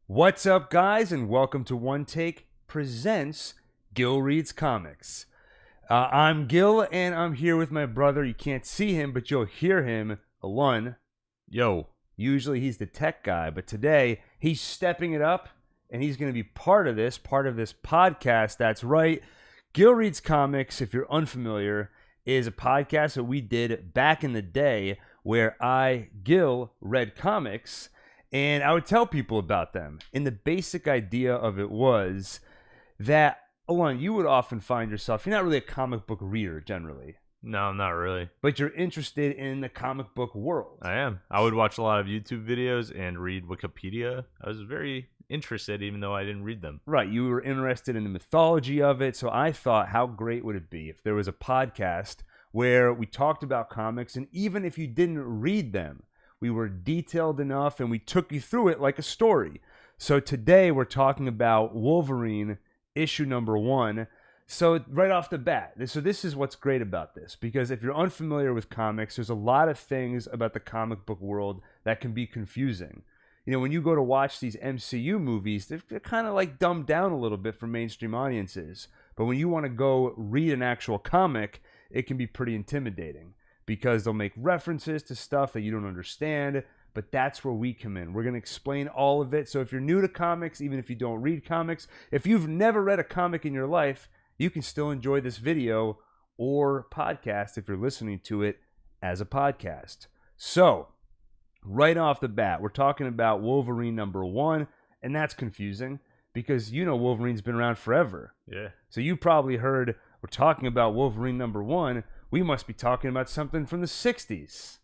What's up, guys, and welcome to OneTake presents Gil Reads Comics. I'm Gil, and I'm here with my brother. You can't see him, but you'll hear him, Alon. Yo. Usually he's the tech guy, but today he's stepping it up, and he's going to be part of this podcast. That's right. Gil Reads Comics, if you're unfamiliar, is a podcast that we did back in the day where I, Gil, read comics. And I would tell people about them. And the basic idea of it was that, Alon, you would often find yourself, you're not really a comic book reader generally. No, not really. But you're interested in the comic book world. I am. I would watch a lot of YouTube videos and read Wikipedia. I was very interested, even though I didn't read them. Right. You were interested in the mythology of it. So I thought, how great would it be if there was a podcast where we talked about comics, and even if you didn't read them, we were detailed enough and we took you through it like a story. So today we're talking about Wolverine issue number 1. So right off the bat, this is what's great about this, because if you're unfamiliar with comics, there's a lot of things about the comic book world that can be confusing. You know, when you go to watch these MCU movies, they're kind of like dumbed down a little bit for mainstream audiences. But when you want to go read an actual comic, it can be pretty intimidating, because they'll make references to stuff that you don't understand, but that's where we come in. We're going to explain all of it. So if you're new to comics, even if you don't read comics, if you've never read a comic in your life, you can still enjoy this video or podcast if you're listening to it as a podcast. So, right off the bat, we're talking about Wolverine number 1, and that's confusing because you know Wolverine's been around forever. Yeah. So you probably heard we're talking about Wolverine number 1. We must be talking about something from the 60s.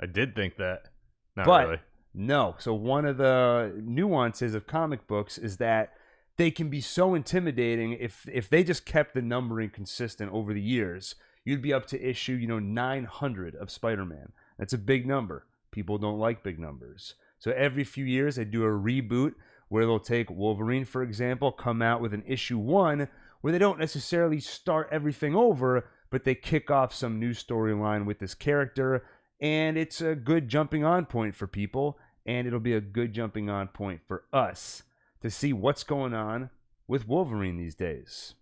I did think that. Not but really. No. So one of the nuances of comic books is that they can be so intimidating if they just kept the numbering consistent over the years. You'd be up to issue, 900 of Spider-Man. That's a big number. People don't like big numbers. So every few years they do a reboot where they'll take Wolverine, for example, come out with an issue 1 where they don't necessarily start everything over, but they kick off some new storyline with this character, and it's a good jumping on point for people, and it'll be a good jumping on point for us to see what's going on with Wolverine these days.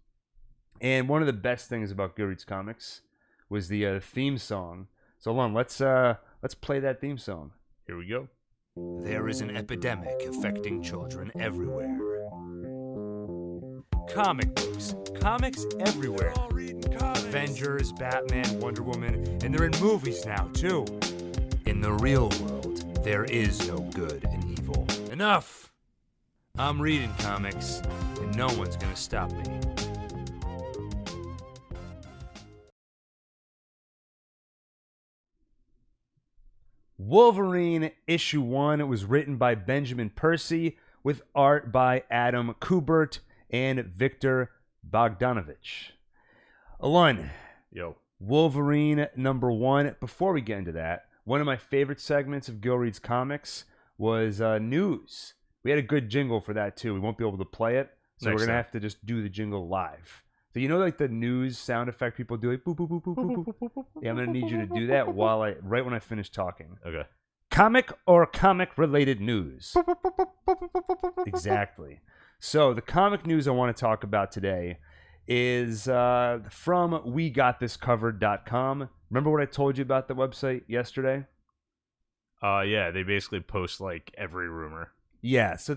And one of the best things about Gil Reads Comics was the theme song. So Alon, let's play that theme song. Here we go. There is an epidemic affecting children everywhere. Comic books. Comics everywhere. Avengers, Batman, Wonder Woman, and they're in movies now, too. In the real world, there is no good and evil. Enough! I'm reading comics, and no one's gonna stop me. Wolverine issue 1, it was written by Benjamin Percy with art by Adam Kubert and Victor Bogdanovich. Alon, Yo. Wolverine number 1. Before we get into that, one of my favorite segments of Gil Reads Comics was news. We had a good jingle for that too. We won't be able to play it, so we're going to have to just do the jingle live. So like the news sound effect people do, like boop, boop, boop, boop, boop, boop, boop. Yeah, I'm going to need you to do that right when I finish talking. Okay. Comic or comic-related news. Exactly. So the comic news I want to talk about today is from WeGotThisCovered.com. Remember what I told you about the website yesterday? Yeah, they basically post like every rumor. Yeah, so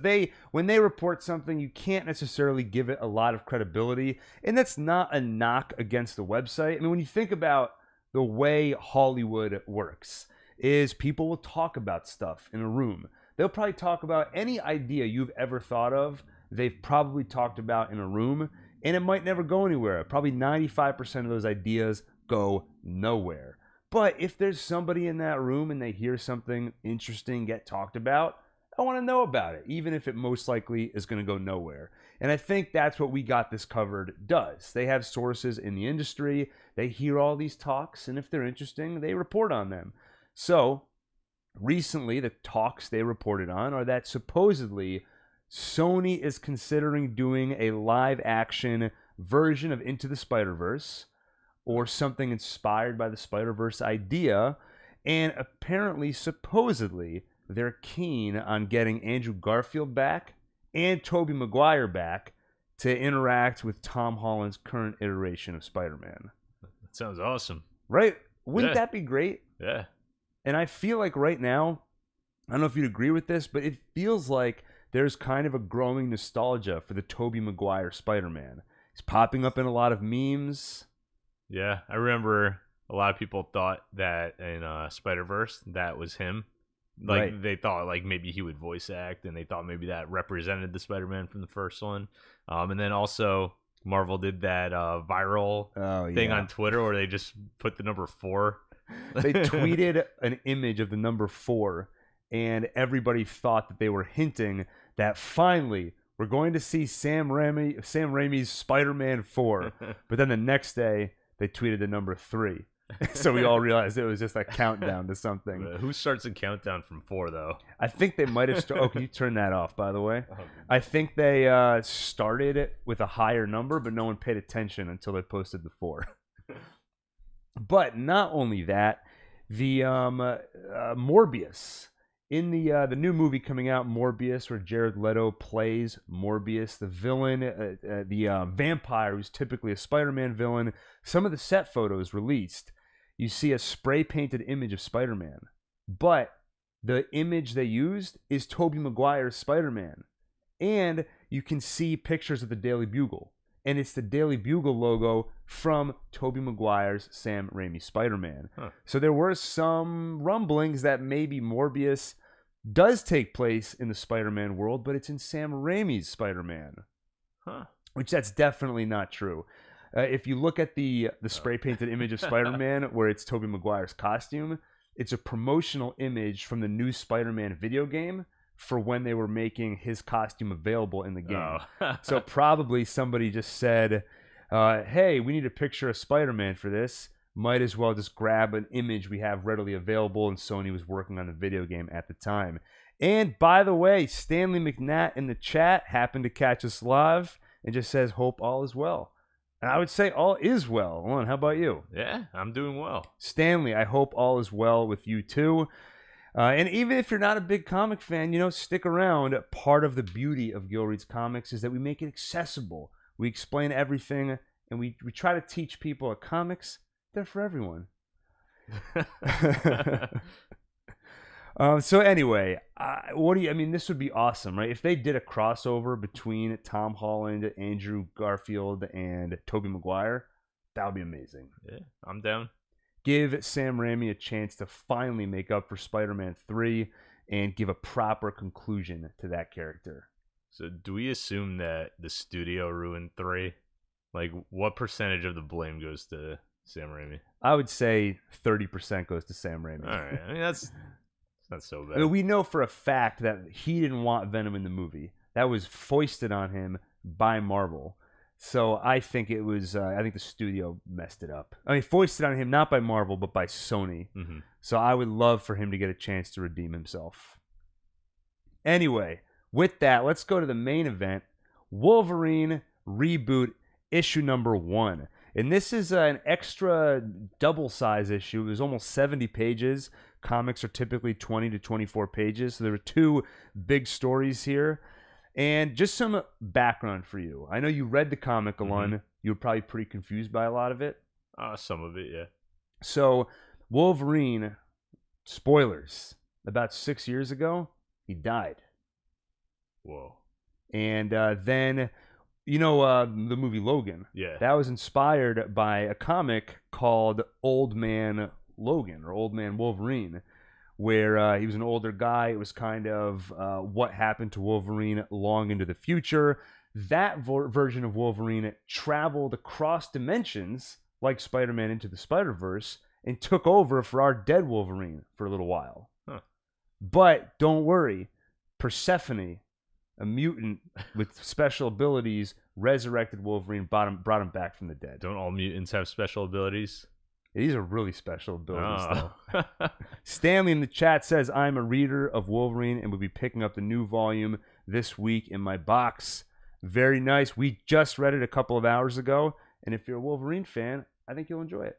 when they report something, you can't necessarily give it a lot of credibility, and that's not a knock against the website. I mean, when you think about the way Hollywood works, is people will talk about stuff in a room. They'll probably talk about any idea you've ever thought of. They've probably talked about in a room, and it might never go anywhere. Probably 95% of those ideas go nowhere. But if there's somebody in that room and they hear something interesting get talked about, I want to know about it, even if it most likely is going to go nowhere. And I think that's what We Got This Covered does. They have sources in the industry. They hear all these talks, and if they're interesting, they report on them. So recently, the talks they reported on are that supposedly Sony is considering doing a live-action version of Into the Spider-Verse, or something inspired by the Spider-Verse idea, and apparently, supposedly, they're keen on getting Andrew Garfield back and Tobey Maguire back to interact with Tom Holland's current iteration of Spider-Man. That sounds awesome. Right? Wouldn't Yeah. that be great? Yeah. And I feel like right now, I don't know if you'd agree with this, but it feels like there's kind of a growing nostalgia for the Tobey Maguire Spider-Man. He's popping up in a lot of memes. Yeah. I remember a lot of people thought that in Spider-Verse, that was him. Like, Right. they thought, like, maybe he would voice act, and they thought maybe that represented the Spider-Man from the first one. And then also, Marvel did that viral thing on Twitter where they just put the number 4. They tweeted an image of the number 4, and everybody thought that they were hinting that finally we're going to see Sam Raimi's Spider-Man 4. But then the next day, they tweeted the number 3. So we all realized it was just a countdown to something. Who starts a countdown from 4, though? I think they might have started. Oh, can you turn that off, by the way? I think they started it with a higher number, but no one paid attention until they posted the 4. But not only that, the Morbius. In the new movie coming out, Morbius, where Jared Leto plays Morbius, the villain, the vampire who's typically a Spider-Man villain, some of the set photos released, you see a spray-painted image of Spider-Man. But the image they used is Tobey Maguire's Spider-Man. And you can see pictures of the Daily Bugle. And it's the Daily Bugle logo from Tobey Maguire's Sam Raimi Spider-Man. Huh. So there were some rumblings that maybe Morbius does take place in the Spider-Man world, but it's in Sam Raimi's Spider-Man. Huh. Which that's definitely not true. If you look at the spray-painted image of Spider-Man where it's Tobey Maguire's costume, it's a promotional image from the new Spider-Man video game for when they were making his costume available in the game. Oh. So probably somebody just said, hey, we need a picture of Spider-Man for this. Might as well just grab an image we have readily available, and Sony was working on the video game at the time. And by the way, Stanley McNatt in the chat happened to catch us live and just says, hope all is well. And I would say all is well. Alon, how about you? Yeah, I'm doing well. Stanley, I hope all is well with you too. And even if you're not a big comic fan, stick around. Part of the beauty of Gil Reads Comics is that we make it accessible. We explain everything, and we try to teach people that comics, they're for everyone. So anyway, this would be awesome, right? If they did a crossover between Tom Holland, Andrew Garfield, and Tobey Maguire, that would be amazing. Yeah, I'm down. Give Sam Raimi a chance to finally make up for Spider-Man 3 and give a proper conclusion to that character. So do we assume that the studio ruined 3? Like, what percentage of the blame goes to Sam Raimi? I would say 30% goes to Sam Raimi. All right. I mean, that's not so bad. I mean, we know for a fact that he didn't want Venom in the movie. That was foisted on him by Marvel. So I think it was, I think the studio messed it up. I mean, foisted on him, not by Marvel, but by Sony. Mm-hmm. So I would love for him to get a chance to redeem himself. Anyway, with that, let's go to the main event, Wolverine Reboot, issue number 1. And this is an extra double-size issue. It was almost 70 pages. Comics are typically 20 to 24 pages. So there were 2 big stories here. And just some background for you. I know you read the comic, Alon. Mm-hmm. You were probably pretty confused by a lot of it. Some of it, yeah. So Wolverine, spoilers, about 6 years ago, he died. Whoa. And then, the movie Logan. Yeah. That was inspired by a comic called Old Man Logan, or Old Man Wolverine, where he was an older guy. It was kind of what happened to Wolverine long into the future. That version of Wolverine traveled across dimensions, like Spider-Man Into the Spider-Verse, and took over for our dead Wolverine for a little while. Huh. But don't worry, Persephone, a mutant with special abilities, resurrected Wolverine, brought him back from the dead. Don't all mutants have special abilities? These are really special abilities, Oh. though. Stanley in the chat says, I'm a reader of Wolverine and will be picking up the new volume this week in my box. Very nice. We just read it a couple of hours ago, and if you're a Wolverine fan, I think you'll enjoy it.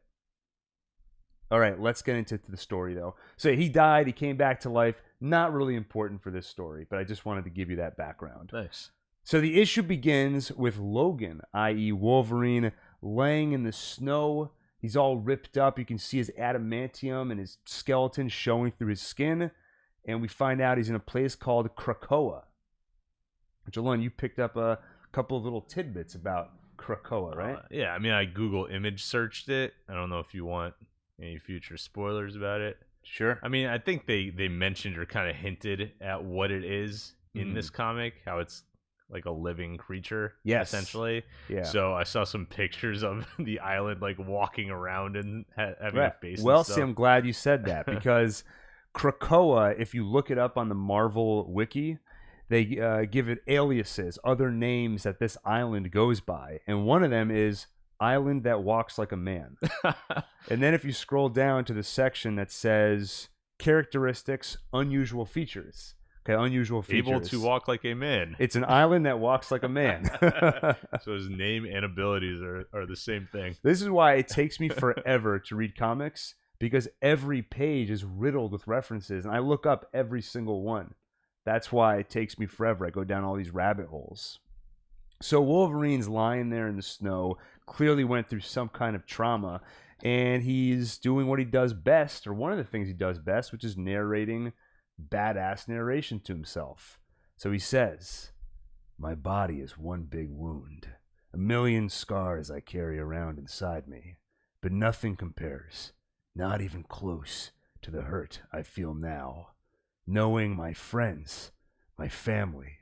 All right, let's get into the story, though. So he died. He came back to life Not really important for this story, but I just wanted to give you that background. Nice. So the issue begins with Logan, i.e. Wolverine, laying in the snow. He's all ripped up. You can see his adamantium and his skeleton showing through his skin. And we find out he's in a place called Krakoa. Which, Alon, you picked up a couple of little tidbits about Krakoa, right? Yeah, I mean, I Google image searched it. I don't know if you want any future spoilers about it. Sure. I mean, I think they mentioned or kind of hinted at what it is in this comic, how it's like a living creature, essentially. Yeah. So I saw some pictures of the island, like walking around and having a face. Well, and stuff. see, I'm glad you said that because Krakoa, if you look it up on the Marvel wiki, they give it aliases, other names that this island goes by, and one of them is Island That Walks Like a Man. And then if you scroll down to the section that says characteristics, unusual features. Okay, unusual features. Able to walk like a man. It's an island that walks like a man. So his name and abilities are the same thing. This is why it takes me forever to read comics, because every page is riddled with references, and I look up every single one. That's why it takes me forever. I go down all these rabbit holes. So Wolverine's lying there in the snow, clearly went through some kind of trauma, and he's doing what he does best, or one of the things he does best, which is narrating badass narration to himself. So he says, "My body is one big wound, a million scars I carry around inside me, but nothing compares, not even close, to the hurt I feel now, knowing my friends, my family,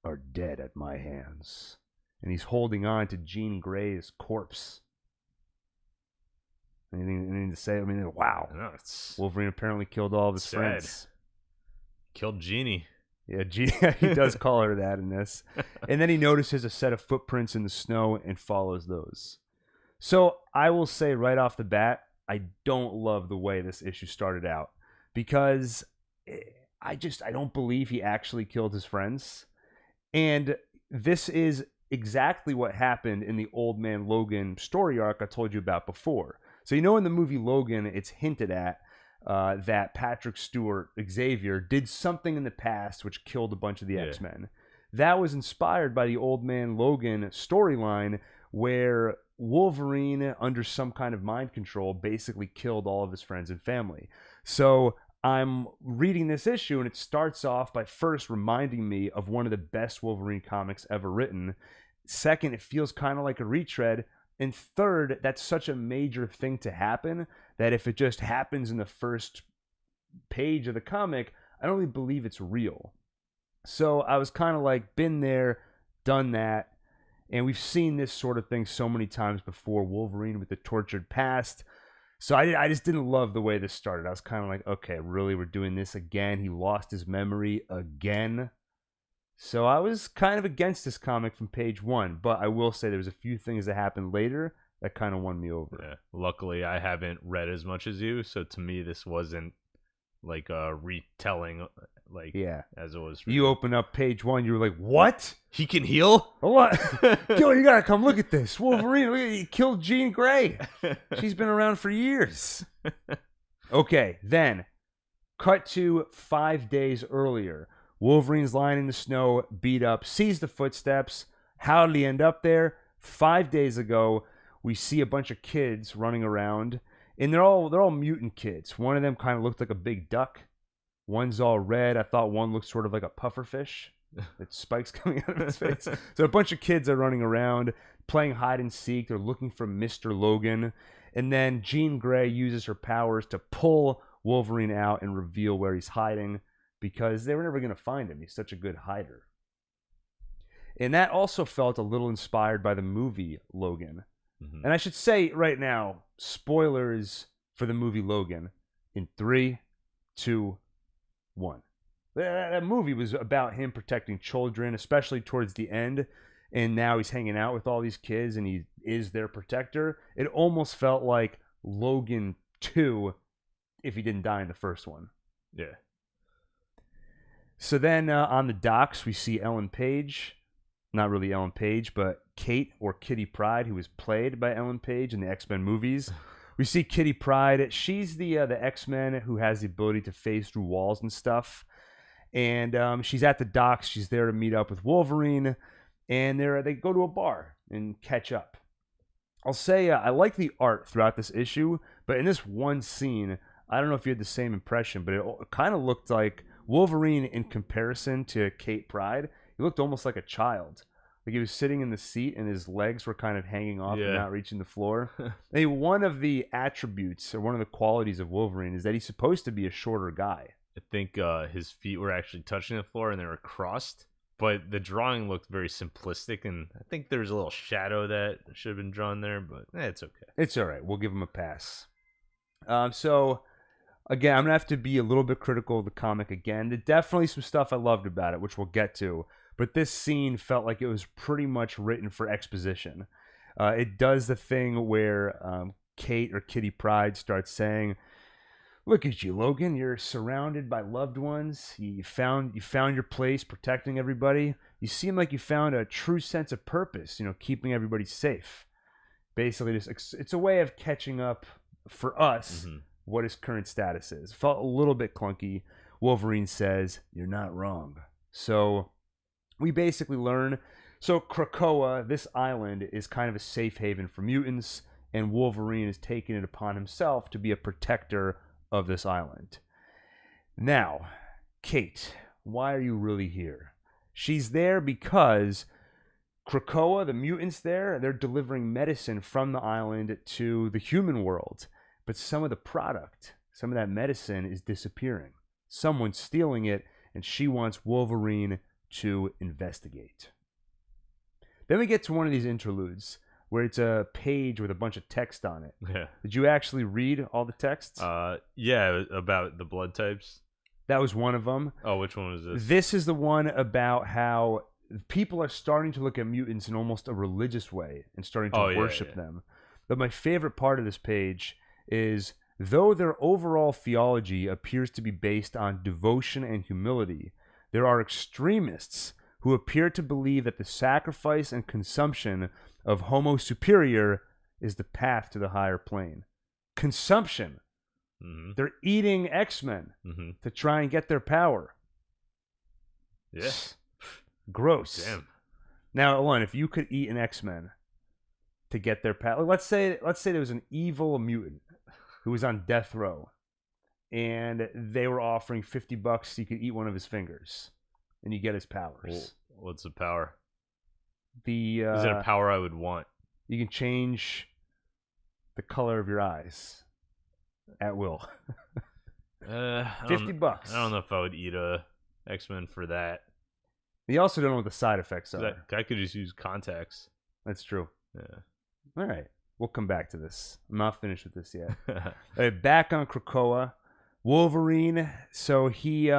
are dead at my hands." And he's holding on to Jean Grey's corpse. Anything to say? I mean, wow. No, Wolverine apparently killed all of his friends. Killed Jeannie. Yeah, he does call her that in this. And then he notices a set of footprints in the snow and follows those. So I will say right off the bat, I don't love the way this issue started out, because I don't believe he actually killed his friends. And this is exactly what happened in the Old Man Logan story arc I told you about before. So in the movie Logan, it's hinted at that Patrick Stewart, Xavier, did something in the past which killed a bunch of the X-Men. That was inspired by the Old Man Logan storyline, where Wolverine, under some kind of mind control, basically killed all of his friends and family. So I'm reading this issue, and it starts off by first reminding me of one of the best Wolverine comics ever written. Second, it feels kind of like a retread. And third, that's such a major thing to happen that if it just happens in the first page of the comic, I don't really believe it's real. So I was kind of like, been there, done that. And we've seen this sort of thing so many times before. Wolverine with the tortured past. So I just didn't love the way this started. I was kind of like, okay, really, we're doing this again? He lost his memory again? So I was kind of against this comic from page one, but I will say there was a few things that happened later that kind of won me over. Yeah. Luckily, I haven't read as much as you, so to me, this wasn't like a retelling, as it was. You open up page one, you were like, what? He can heal? What? Yo, you gotta come look at this. Wolverine, he killed Jean Grey. She's been around for years. Okay, then, cut to 5 days earlier. Wolverine's lying in the snow, beat up, sees the footsteps. How did he end up there? 5 days ago, we see a bunch of kids running around, and they're all mutant kids. One of them kind of looked like a big duck. One's all red. I thought one looked sort of like a pufferfish. With spikes coming out of his face. So a bunch of kids are running around, playing hide and seek. They're looking for Mr. Logan. And then Jean Grey uses her powers to pull Wolverine out and reveal where he's hiding, because they were never going to find him. He's such a good hider. And that also felt a little inspired by the movie Logan. Mm-hmm. And I should say right now, spoilers for the movie Logan in 3, 2, 1. That movie was about him protecting children, especially towards the end. And now he's hanging out with all these kids and he is their protector. It almost felt like Logan 2 if he didn't die in the first one. Yeah. So then on the docks, we see Ellen Page. Not really Ellen Page, but Kate, or Kitty Pryde, who was played by Ellen Page in the X-Men movies. We see Kitty Pryde. She's the X-Men who has the ability to phase through walls and stuff. And she's at the docks. She's there to meet up with Wolverine, and they go to a bar and catch up. I'll say I like the art throughout this issue, but in this one scene, I don't know if you had the same impression, but it kind of looked like Wolverine in comparison to Kate Pryde. He looked almost like a child. Like he was sitting in the seat and his legs were kind of hanging off and not reaching the floor. One of the attributes or one of the qualities of Wolverine is that he's supposed to be a shorter guy. I think his feet were actually touching the floor and they were crossed. But the drawing looked very simplistic, and I think there's a little shadow that should have been drawn there, but it's okay. It's all right. We'll give him a pass. So, again, I'm going to have to be a little bit critical of the comic again. There's definitely some stuff I loved about it, which we'll get to. But this scene felt like it was pretty much written for exposition. It does the thing where Kate or Kitty Pryde starts saying, "Look at you, Logan. You're surrounded by loved ones. You found your place protecting everybody. You seem like you found a true sense of purpose, keeping everybody safe." Basically, it's a way of catching up for us what his current status is. Felt a little bit clunky. Wolverine says, "You're not wrong." So we basically learn. So Krakoa, this island, is kind of a safe haven for mutants, and Wolverine is taking it upon himself to be a protector of this island. Now, Kate, why are you really here? She's there because Krakoa, the mutants there, they're delivering medicine from the island to the human world. But some of the product, some of that medicine is disappearing. Someone's stealing it, and she wants Wolverine to investigate. Then we get to one of these interludes where it's a page with a bunch of text on it. Yeah. Did you actually read all the texts? Yeah, about the blood types. That was one of them. Oh, which one was this? This is the one about how people are starting to look at mutants in almost a religious way and starting to worship them. But my favorite part of this page is, though their overall theology appears to be based on devotion and humility, there are extremists who appear to believe that the sacrifice and consumption of Homo Superior is the path to the higher plane. Consumption. Mm-hmm. They're eating X-Men to try and get their power. Yeah. Gross. Damn. Now, Alon, if you could eat an X-Men to get their power, let's say there was an evil mutant who was on death row, and they were offering $50 so you could eat one of his fingers, and you get his powers. Well, what's the power? Is it a power I would want? You can change the color of your eyes at will. $50. I don't know if I would eat a X-Men for that. You also don't know what the side effects are. I could just use contacts. That's true. Yeah. All right. We'll come back to this. I'm not finished with this yet. Back on Krakoa. Wolverine. So he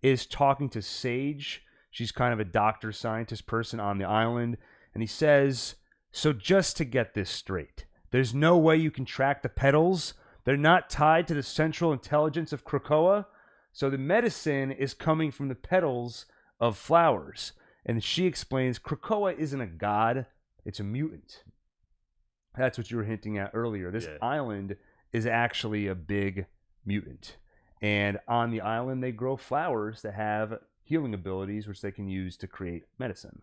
is talking to Sage. She's kind of a doctor scientist person on the island. And he says, "So just to get this straight, there's no way you can track the petals? They're not tied to the central intelligence of Krakoa? So the medicine is coming from the petals of flowers." And she explains Krakoa isn't a god, it's a mutant. That's what you were hinting at earlier. This island is actually a big mutant. And on the island, they grow flowers that have healing abilities, which they can use to create medicine.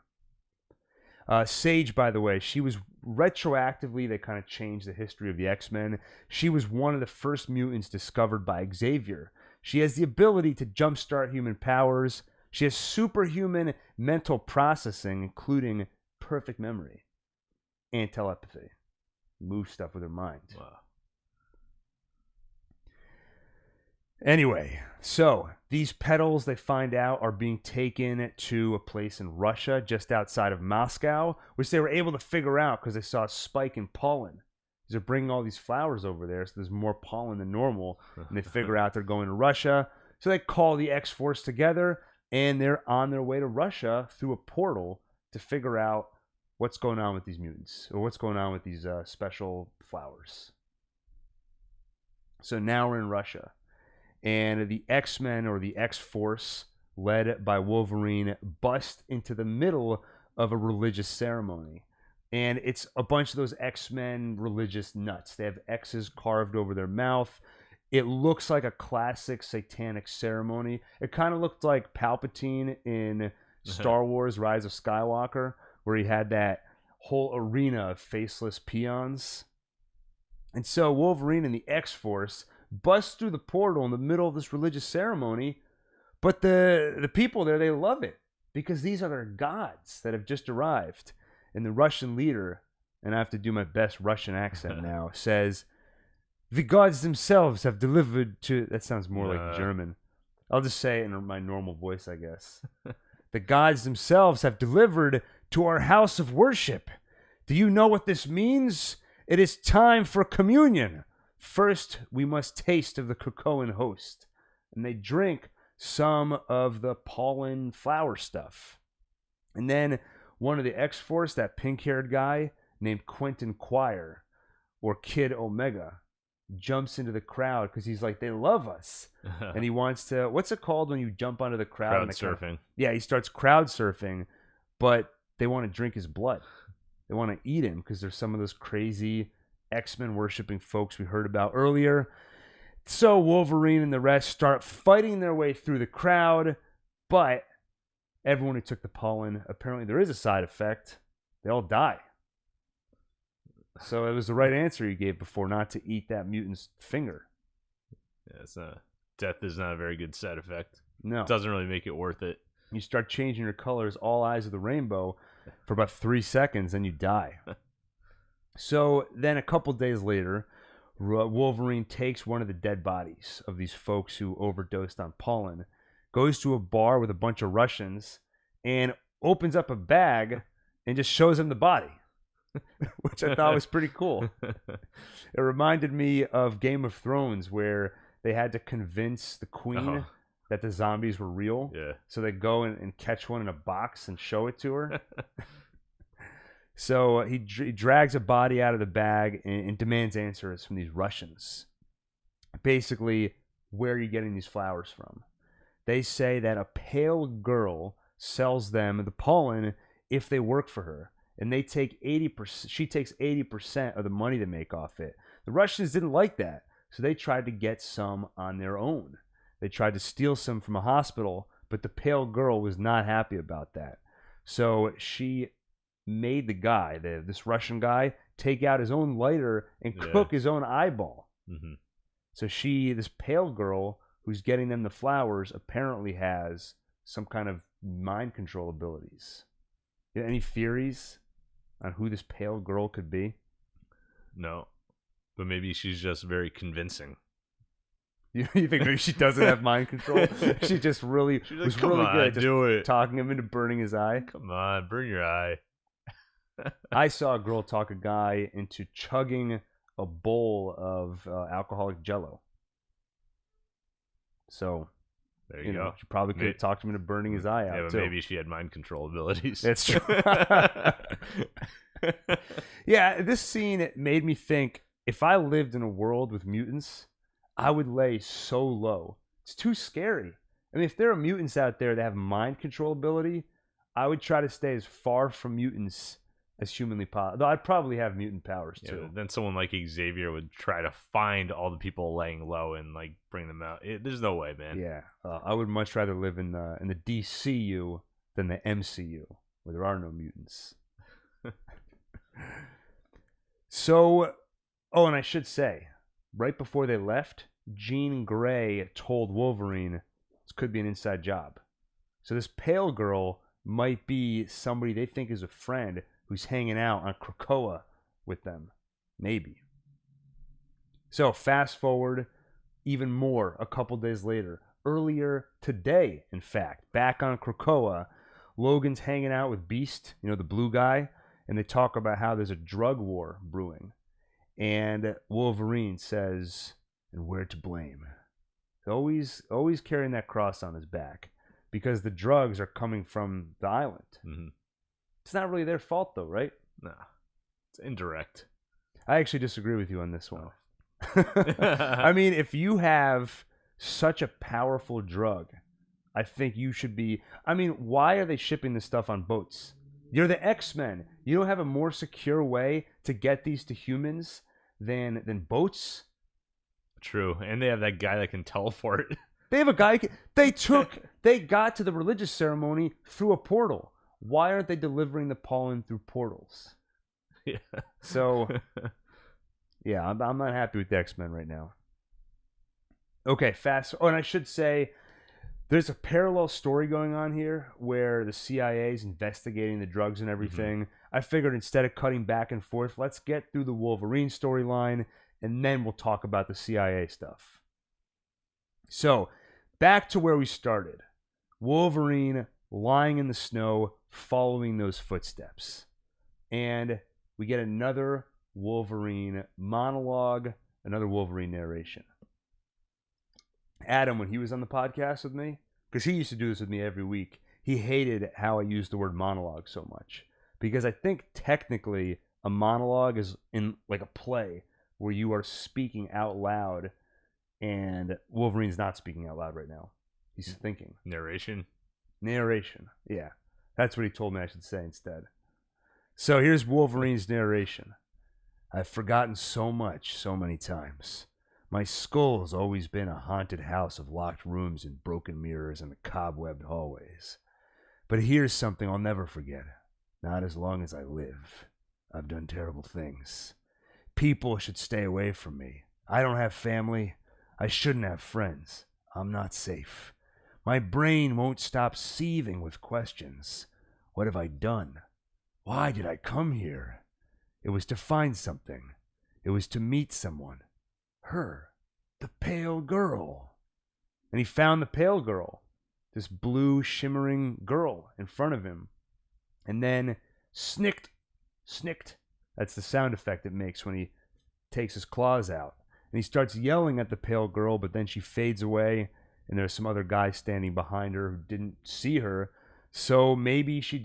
Sage, by the way, she was retroactively, they kind of changed the history of the X-Men. She was one of the first mutants discovered by Xavier. She has the ability to jumpstart human powers. She has superhuman mental processing, including perfect memory and telepathy. Move stuff with her mind. Wow. Anyway, so these petals, they find out, are being taken to a place in Russia just outside of Moscow, which they were able to figure out because they saw a spike in pollen. They're bringing all these flowers over there, so there's more pollen than normal, and they figure out they're going to Russia. So they call the X-Force together, and they're on their way to Russia through a portal to figure out what's going on with these mutants, or what's going on with these special flowers. So now we're in Russia. And the X-Men, or the X-Force, led by Wolverine, bust into the middle of a religious ceremony. And it's a bunch of those X-Men religious nuts. They have X's carved over their mouth. It looks like a classic satanic ceremony. It kind of looked like Palpatine in Star Wars Rise of Skywalker, where he had that whole arena of faceless peons. And so Wolverine and the X-Force bust through the portal in the middle of this religious ceremony, but the people there, they love it because these are their gods that have just arrived. And the Russian leader, and I have to do my best Russian accent now, says, "The gods themselves have delivered to..." That sounds more like German. I'll just say it in my normal voice, I guess. "The gods themselves have delivered to our house of worship. Do you know what this means? It is time for communion. First, we must taste of the Krakoan host." And they drink some of the pollen flower stuff. And then one of the X-Force, that pink-haired guy named Quentin Quire, or Kid Omega, jumps into the crowd because he's like, they love us. And he wants to, what's it called when you jump onto the crowd? Crowd surfing. Yeah, he starts crowd surfing, but they want to drink his blood. They want to eat him because there's some of those crazy X-Men worshipping folks we heard about earlier. So Wolverine and the rest start fighting their way through the crowd, but everyone who took the pollen, apparently there is a side effect. They all die. So it was the right answer you gave before, not to eat that mutant's finger. Yeah, death is not a very good side effect. No. It doesn't really make it worth it. You start changing your colors, all eyes of the rainbow, for about 3 seconds, and you die. So then a couple days later, Wolverine takes one of the dead bodies of these folks who overdosed on pollen, goes to a bar with a bunch of Russians, and opens up a bag and just shows them the body, which I thought was pretty cool. It reminded me of Game of Thrones, where they had to convince the queen that the zombies were real. Yeah. So they go and catch one in a box and show it to her. So he drags a body out of the bag and demands answers from these Russians. Basically, where are you getting these flowers from? They say that a pale girl sells them the pollen if they work for her. And they take 80%. She takes 80% of the money they make off it. The Russians didn't like that, so they tried to get some on their own. They tried to steal some from a hospital, but the pale girl was not happy about that. So she made the guy, this Russian guy, take out his own lighter and cook his own eyeball. Mm-hmm. So this pale girl who's getting them the flowers apparently has some kind of mind control abilities. You have any theories on who this pale girl could be? No, but maybe she's just very convincing. You think maybe she doesn't have mind control? She just really was really good at just talking him into burning his eye. Come on, burn your eye. I saw a girl talk a guy into chugging a bowl of alcoholic Jello. So, there you go. She probably could have talked him into burning his eye out. Yeah, but maybe she had mind control abilities. That's true. Yeah, this scene made me think, if I lived in a world with mutants, I would lay so low. It's too scary. I mean, if there are mutants out there that have mind control ability, I would try to stay as far from mutants as humanly possible. Though I'd probably have mutant powers too. Yeah, then someone like Xavier would try to find all the people laying low and like bring them out. There's no way, man. Yeah, I would much rather live in the DCU than the MCU, where there are no mutants. So, and I should say, right before they left, Jean Grey told Wolverine this could be an inside job. So this pale girl might be somebody they think is a friend who's hanging out on Krakoa with them. Maybe. So fast forward even more a couple days later. Earlier today, in fact, back on Krakoa, Logan's hanging out with Beast, the blue guy, and they talk about how there's a drug war brewing. And Wolverine says, and we're to blame. Always carrying that cross on his back, because the drugs are coming from the island. Mm-hmm. It's not really their fault, though, right? No. It's indirect. I actually disagree with you on this one. I mean, if you have such a powerful drug, I think you should be... I mean, why are they shipping this stuff on boats? You're the X-Men. You don't have a more secure way to get these to humans than boats? True, and they have that guy that can teleport. They have a guy. They got to the religious ceremony through a portal. Why aren't they delivering the pollen through portals? Yeah. So, yeah, I'm not happy with the X-Men right now. Okay, fast. Oh, and I should say, there's a parallel story going on here where the CIA is investigating the drugs and everything. I figured instead of cutting back and forth, let's get through the Wolverine storyline, and then we'll talk about the CIA stuff. So, back to where we started. Wolverine lying in the snow, following those footsteps. And we get another Wolverine monologue, another Wolverine narration. Adam, when he was on the podcast with me, because he used to do this with me every week, he hated how I used the word monologue so much. Because I think technically a monologue is in like a play where you are speaking out loud, and Wolverine's not speaking out loud right now. He's thinking. Narration. Yeah. That's what he told me I should say instead. So here's Wolverine's narration. I've forgotten so much, so many times. My skull has always been a haunted house of locked rooms and broken mirrors and cobwebbed hallways. But here's something I'll never forget. Not as long as I live. I've done terrible things. People should stay away from me. I don't have family. I shouldn't have friends. I'm not safe. My brain won't stop seething with questions. What have I done? Why did I come here? It was to find something. It was to meet someone. Her. The pale girl. And he found the pale girl. This blue shimmering girl in front of him. And then snicked. That's the sound effect it makes when he takes his claws out. And he starts yelling at the pale girl, but then she fades away. And there's some other guy standing behind her who didn't see her. So maybe she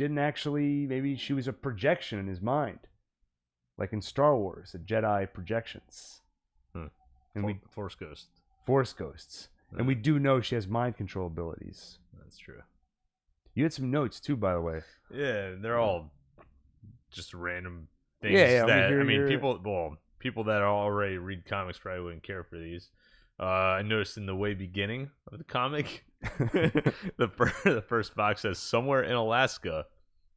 was a projection in his mind. Like in Star Wars, the Jedi projections. And Force Ghosts. Force Ghosts. Yeah. And we do know she has mind control abilities. That's true. You had some notes too, by the way. Yeah, they're all just random things. Yeah, people that already read comics probably wouldn't care for these. I noticed in the way beginning of the comic, the first box says somewhere in Alaska,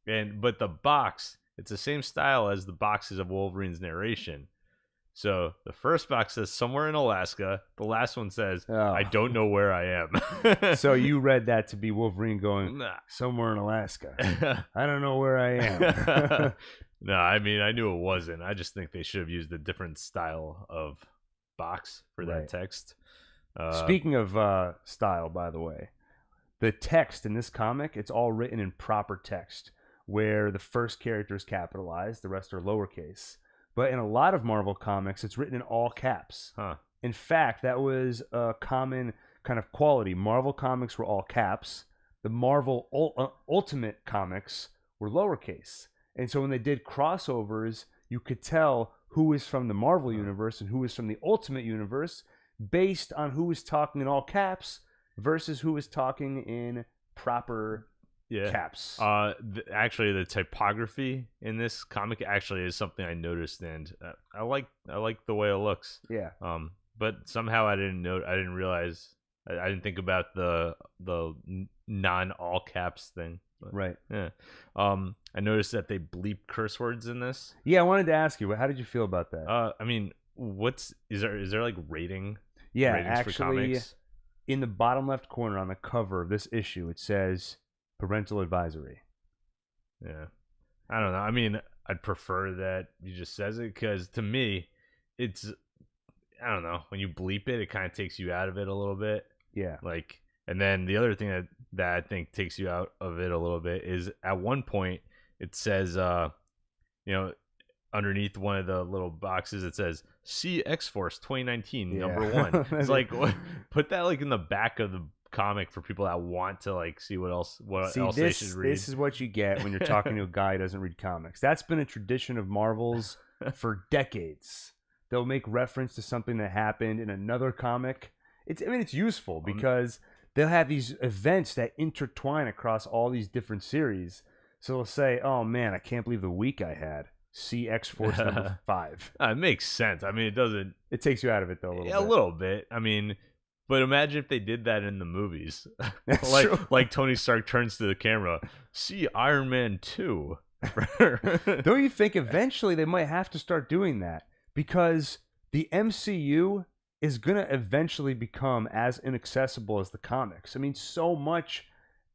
but the box, it's the same style as the boxes of Wolverine's narration. So the first box says somewhere in Alaska. The last one says, I don't know where I am. So you read that to be Wolverine going, somewhere in Alaska. I don't know where I am. No, I mean, I knew it wasn't. I just think they should have used a different style of box for that text. Speaking of style, by the way, the text in this comic, it's all written in proper text, where the first character is capitalized, the rest are lowercase. But in a lot of Marvel comics, it's written in all caps. In fact, that was a common kind of quality. Marvel comics were all caps. The Marvel Ultimate comics were lowercase. And so when they did crossovers, you could tell who was from the Marvel universe and who was from the Ultimate universe based on who was talking in all caps versus who was talking in proper caps. Actually, the typography in this comic actually is something I noticed, and I like the way it looks. Yeah. But somehow I didn't realize. I didn't think about the non all caps thing. But, right. Yeah. I noticed that they bleep curse words in this. Yeah, I wanted to ask you, how did you feel about that? I mean, is there like rating? Yeah, ratings actually, for comics? In the bottom left corner on the cover of this issue, it says parental advisory. Yeah. I don't know. I mean, I'd prefer that he just says it, because to me, it's, I don't know, when you bleep it, it kind of takes you out of it a little bit. Yeah. Like, and then the other thing that I think takes you out of it a little bit is at one point it says, underneath one of the little boxes, it says, see X-Force 2019, number 1. It's like, put that like in the back of the comic for people that want to like see what else they should read. This is what you get when you're talking to a guy who doesn't read comics. That's been a tradition of Marvel's for decades. They'll make reference to something that happened in another comic. It's useful because they'll have these events that intertwine across all these different series. So they'll say, oh man, I can't believe the week I had. see X-Force number 5. It makes sense. I mean, it doesn't. It takes you out of it though A little bit. I mean, but imagine if they did that in the movies. like Tony Stark turns to the camera, see Iron Man 2. Don't you think eventually they might have to start doing that? Because the MCU is going to eventually become as inaccessible as the comics. I mean, so much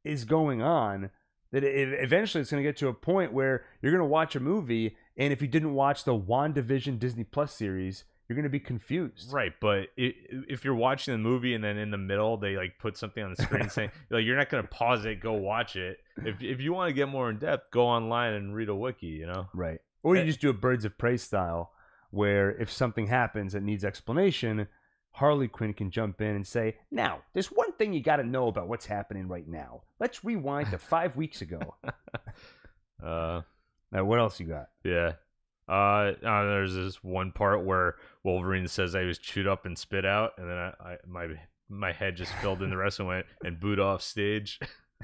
is going on that eventually it's going to get to a point where you're going to watch a movie, and if you didn't watch the WandaVision Disney Plus series, you're going to be confused. Right, but if you're watching the movie and then in the middle they like put something on the screen saying, like, you're not going to pause it, go watch it. If you want to get more in depth, go online and read a wiki, you know? Right. Or you just do a Birds of Prey style, where if something happens that needs explanation, Harley Quinn can jump in and say, now, there's one thing you got to know about what's happening right now. Let's rewind to 5 weeks ago. Now, what else you got? Yeah. There's this one part where Wolverine says I was chewed up and spit out, and then my head just filled in the rest and went and booed off stage.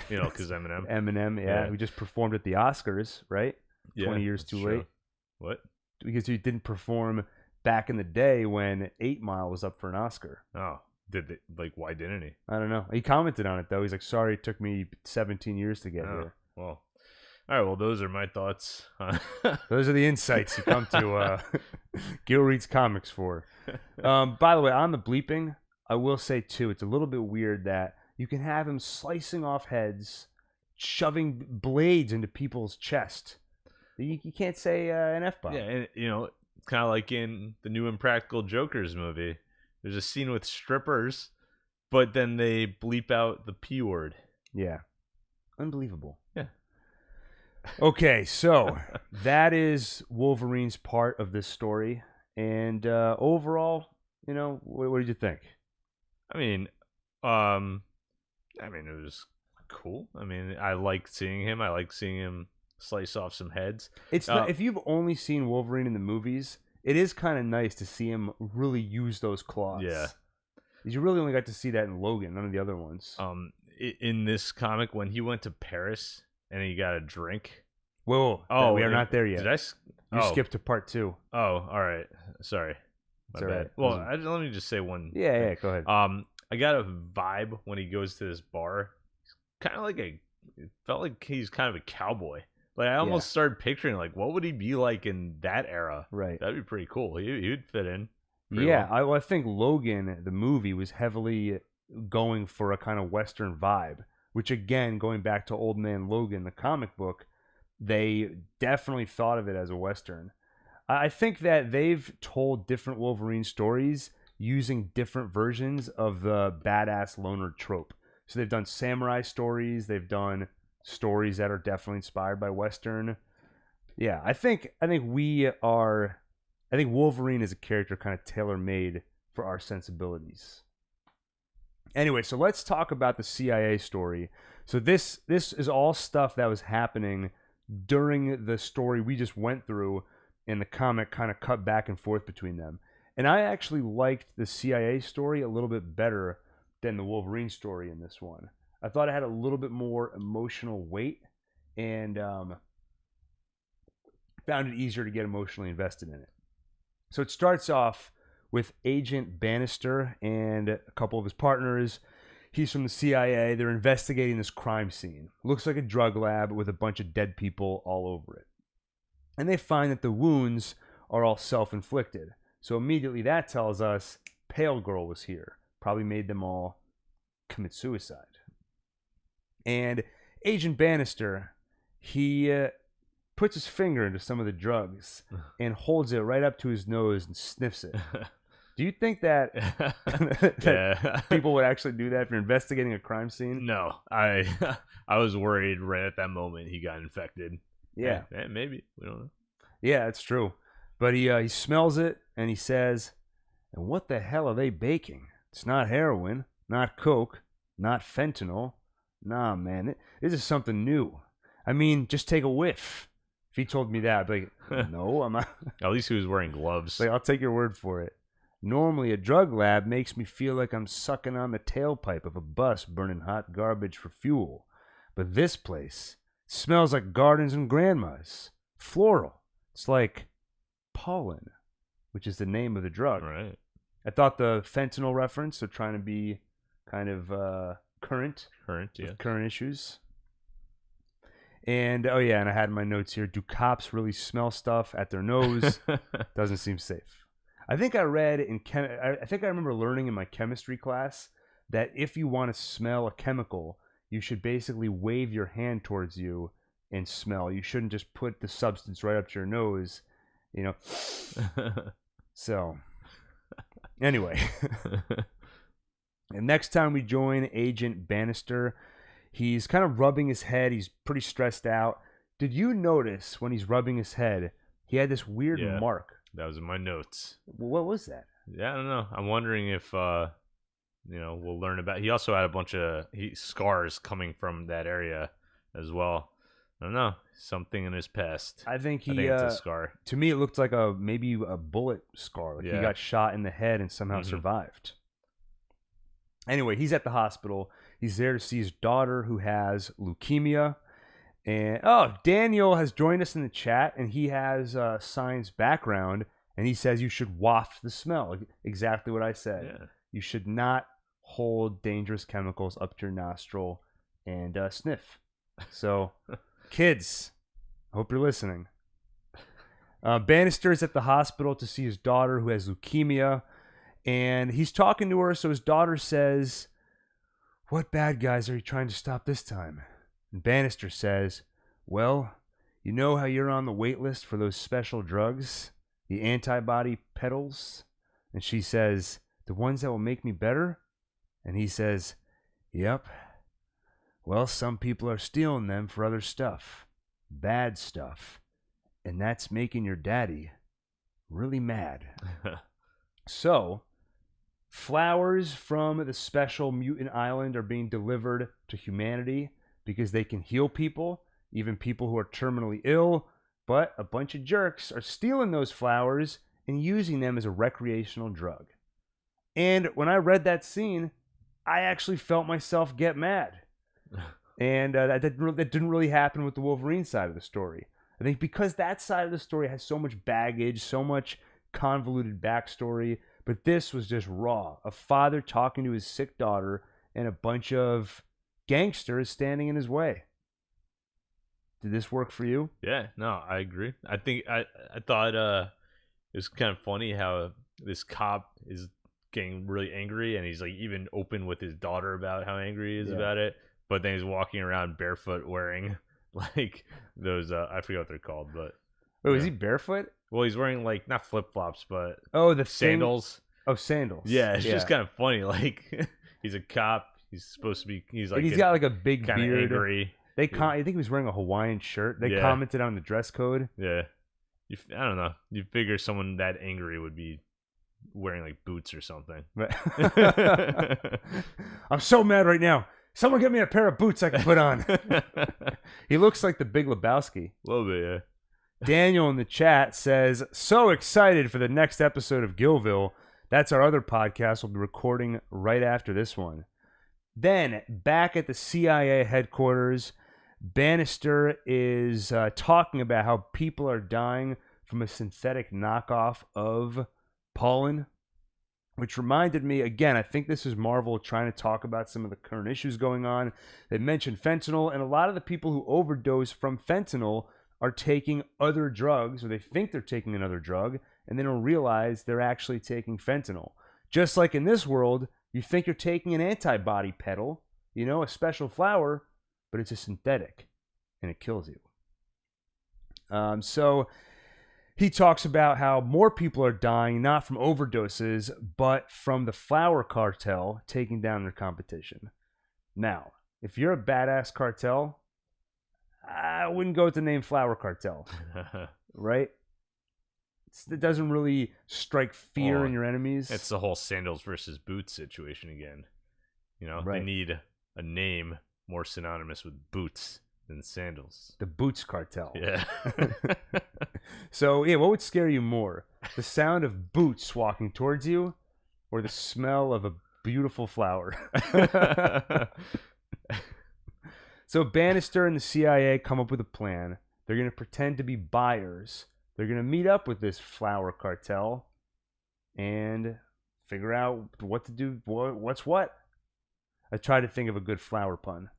You know, because Eminem. Eminem, yeah. Who just performed at the Oscars, right? Yeah, 20 years too late. What? Because he didn't perform back in the day when 8 Mile was up for an Oscar. Oh, why didn't he? I don't know. He commented on it, though. He's like, sorry, it took me 17 years to get here. Well, all right, well, those are my thoughts. Those are the insights you come to Gil Reads Comics for. By the way, on the bleeping, I will say, too, it's a little bit weird that you can have him slicing off heads, shoving blades into people's chest. You can't say an F-bomb. Yeah, and, you know, kind of like in the new Impractical Jokers movie. There's a scene with strippers, but then they bleep out the P word. Yeah. Unbelievable. Yeah. Okay, so that is Wolverine's part of this story. And overall, you know, what did you think? I mean, it was cool. I mean, I like seeing him. I like seeing him slice off some heads. It's not, if you've only seen Wolverine in the movies, it is kind of nice to see him really use those claws. Yeah. You really only got to see that in Logan, none of the other ones. In this comic, when he went to Paris and he got a drink. Whoa. We are not there yet. You skipped to part 2. Oh, all right. Sorry. My bad. Right. Well, let me just say one. Yeah, go ahead. I got a vibe when he goes to this bar. Kind of it felt like he's kind of a cowboy. Like, I almost started picturing, like, what would he be like in that era? Right. That'd be pretty cool. He'd fit in. Yeah, well. I think Logan, the movie, was heavily going for a kind of Western vibe, which, again, going back to Old Man Logan, the comic book, they definitely thought of it as a Western. I think that they've told different Wolverine stories using different versions of the badass loner trope. So they've done samurai stories, they've done stories that are definitely inspired by Western. Yeah, I think Wolverine is a character kind of tailor-made for our sensibilities. Anyway, so let's talk about the CIA story. So this is all stuff that was happening during the story we just went through, and the comic kind of cut back and forth between them. And I actually liked the CIA story a little bit better than the Wolverine story in this one. I thought it had a little bit more emotional weight, and found it easier to get emotionally invested in it. So it starts off with Agent Bannister and a couple of his partners. He's from the CIA. They're investigating this crime scene. Looks like a drug lab with a bunch of dead people all over it. And they find that the wounds are all self-inflicted. So immediately that tells us Pale Girl was here. Probably made them all commit suicide. And Agent Bannister, he puts his finger into some of the drugs and holds it right up to his nose and sniffs it. Do you think that, people would actually do that if you're investigating a crime scene? No, I was worried right at that moment he got infected. Yeah, maybe, we don't know. Yeah, it's true. But he smells it and he says, "And what the hell are they baking? It's not heroin, not coke, not fentanyl. Nah, man, this is something new. I mean, just take a whiff." If he told me that, I'd be like, no, I'm not. At least he was wearing gloves. Like, I'll take your word for it. Normally, a drug lab makes me feel like I'm sucking on the tailpipe of a bus burning hot garbage for fuel. But this place smells like gardens and grandmas. Floral. It's like pollen, which is the name of the drug. Right. I thought the fentanyl reference, so trying to be kind of current Yeah. current issues. And and I had in my notes here, do cops really smell stuff at their nose? Doesn't seem safe. I think I read I think I remember learning in my chemistry class that if you want to smell a chemical, you should basically wave your hand towards you and smell. You shouldn't just put the substance right up to your nose, you know. So, anyway. And next time we join Agent Bannister, he's kind of rubbing his head. He's pretty stressed out. Did you notice when he's rubbing his head, he had this weird mark? That was in my notes. What was that? Yeah, I don't know. I'm wondering if, we'll learn about. He also had a bunch of scars coming from that area as well. I don't know. Something in his past. I think it's a scar. To me, it looked like maybe a bullet scar. Like he got shot in the head and somehow survived. Anyway, he's at the hospital. He's there to see his daughter who has leukemia. And Daniel has joined us in the chat, and he has a science background, and he says you should waft the smell. Exactly what I said. Yeah. You should not hold dangerous chemicals up to your nostril and sniff. So, kids, I hope you're listening. Bannister is at the hospital to see his daughter who has leukemia, and he's talking to her. So his daughter says, "What bad guys are you trying to stop this time?" And Bannister says, "Well, you know how you're on the wait list for those special drugs, the antibody petals?" And she says, "The ones that will make me better?" And he says, "Yep. Well, some people are stealing them for other stuff, bad stuff, and that's making your daddy really mad." So, flowers from the special mutant island are being delivered to humanity because they can heal people, even people who are terminally ill, but a bunch of jerks are stealing those flowers and using them as a recreational drug. And when I read that scene, I actually felt myself get mad. And that didn't really happen with the Wolverine side of the story. I think because that side of the story has so much baggage, so much convoluted backstory, but this was just raw. A father talking to his sick daughter and a bunch of gangsters standing in his way. Did this work for you? Yeah, no, I agree. I think I thought it was kind of funny how this cop is getting really angry, and he's like even open with his daughter about how angry he is about it. But then he's walking around barefoot wearing like those I forget what they're called, but wait, was he barefoot? Well, he's wearing like not flip-flops, but the sandals. Sandals. Yeah, it's just kind of funny. Like he's a cop. He's supposed to be. He's like. He's got like a big kind of beard. Angry. I think he was wearing a Hawaiian shirt. They commented on the dress code. Yeah, I don't know. You figure someone that angry would be wearing like boots or something. I'm so mad right now. Someone get me a pair of boots I can put on. He looks like the Big Lebowski. A little bit, yeah. Daniel in the chat says, "So excited for the next episode of Gillville. That's our other podcast we'll be recording right after this one." Then, back at the CIA headquarters, Bannister is talking about how people are dying from a synthetic knockoff of pollen, which reminded me, again, I think this is Marvel trying to talk about some of the current issues going on. They mentioned fentanyl, and a lot of the people who overdose from fentanyl are taking other drugs, or they think they're taking another drug, and they don't realize they're actually taking fentanyl. Just like in this world, you think you're taking an antibody petal, a special flower, but it's a synthetic, and it kills you. So he talks about how more people are dying, not from overdoses, but from the flower cartel taking down their competition. Now, if you're a badass cartel, I wouldn't go with the name Flower Cartel, right? It doesn't really strike fear in your enemies. It's the whole sandals versus boots situation again. Right. They need a name more synonymous with boots than sandals. The Boots Cartel. Yeah. So, what would scare you more? The sound of boots walking towards you, or the smell of a beautiful flower? So Bannister and the CIA come up with a plan. They're going to pretend to be buyers They're going to meet up with this flower cartel and figure out what to do, what's what. I tried to think of a good flower pun.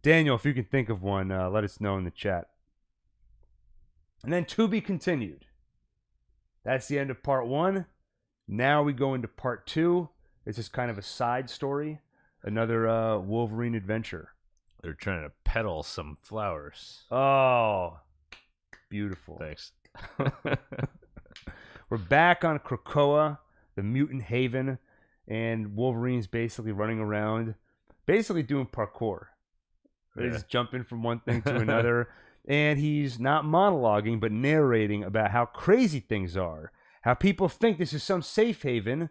Daniel, if you can think of one, let us know in the chat. And then to be continued. That's the end of part 1. Now we go into part 2. It's just kind of a side story. Another Wolverine adventure. They're trying to peddle some flowers. Oh, beautiful. Thanks. We're back on Krakoa, the mutant haven, and Wolverine's basically running around, basically doing parkour. He's just jumping from one thing to another, and he's not monologuing, but narrating about how crazy things are, how people think this is some safe haven,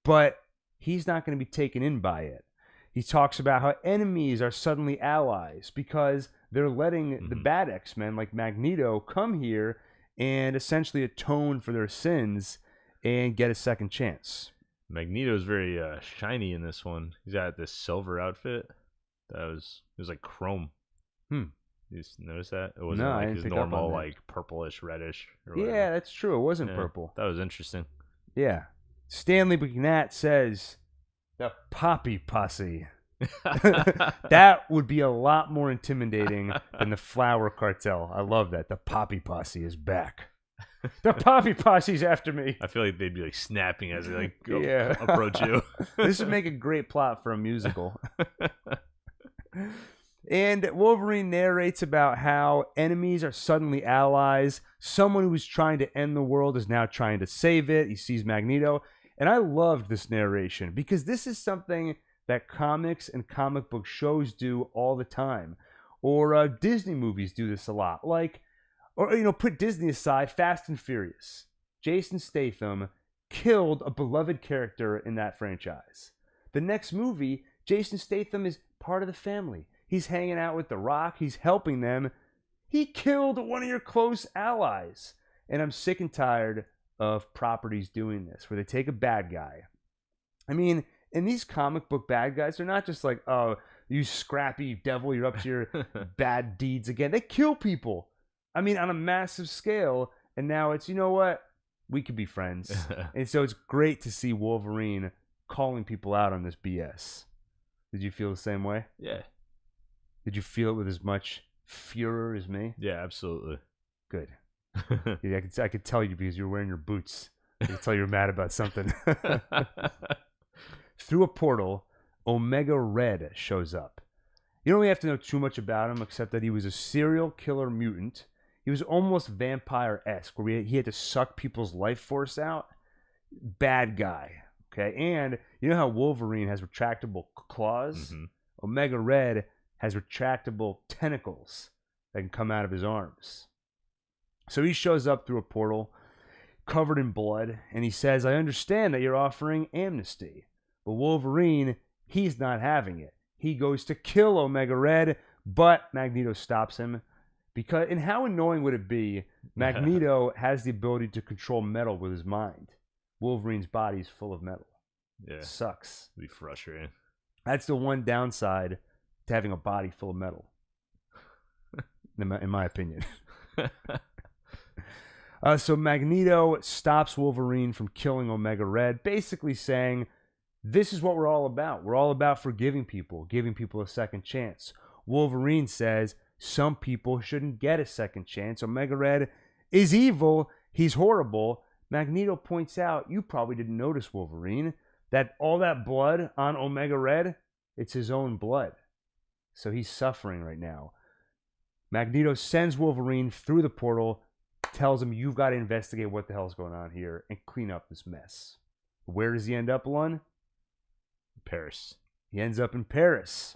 but he's not going to be taken in by it. He talks about how enemies are suddenly allies because they're letting the bad X-Men like Magneto come here and essentially atone for their sins and get a second chance. Magneto's very shiny in this one. He's got this silver outfit. It was like chrome. You just notice that? It wasn't like his normal like purplish, reddish. Or whatever. Yeah, that's true. It wasn't purple. That was interesting. Yeah. Stanley McNatt says, the Poppy Posse. That would be a lot more intimidating than the Flower Cartel. I love that. The Poppy Posse is back. The Poppy Posse's after me. I feel like they'd be like snapping as they like approach you. This would make a great plot for a musical. And Wolverine narrates about how enemies are suddenly allies. Someone who was trying to end the world is now trying to save it. He sees Magneto. And I loved this narration because this is something that comics and comic book shows do all the time. Or Disney movies do this a lot. Put Disney aside, Fast and Furious. Jason Statham killed a beloved character in that franchise. The next movie, Jason Statham is part of the family. He's hanging out with The Rock. He's helping them. He killed one of your close allies. And I'm sick and tired of properties doing this, where they take a bad guy. I mean, in these comic book bad guys, they're not just like, oh, you scrappy devil, you're up to your bad deeds again. They kill people. I mean, on a massive scale. And now it's, you know what? We could be friends. And so it's great to see Wolverine calling people out on this BS. Did you feel the same way? Yeah. Did you feel it with as much furor as me? Yeah, absolutely. Good. Yeah, I could tell you because you're wearing your boots. I could tell you're mad about something. Through a portal, Omega Red shows up. You don't really have to know too much about him except that he was a serial killer mutant. He was almost vampire-esque, where he had to suck people's life force out. Bad guy. Okay, and you know how Wolverine has retractable claws? Omega Red has retractable tentacles that can come out of his arms. So he shows up through a portal covered in blood, and he says, I understand that you're offering amnesty. But Wolverine, he's not having it. He goes to kill Omega Red, but Magneto stops him. And how annoying would it be? Magneto has the ability to control metal with his mind. Wolverine's body is full of metal. Yeah. It sucks. It'd be frustrating. That's the one downside to having a body full of metal. In my opinion. So Magneto stops Wolverine from killing Omega Red, basically saying, this is what we're all about. We're all about forgiving people, giving people a second chance. Wolverine says some people shouldn't get a second chance. Omega Red is evil. He's horrible. Magneto points out, you probably didn't notice, Wolverine, that all that blood on Omega Red, it's his own blood. So he's suffering right now. Magneto sends Wolverine through the portal, tells him, you've got to investigate what the hell's going on here and clean up this mess. Where does he end up, Alon? Paris. He ends up in Paris.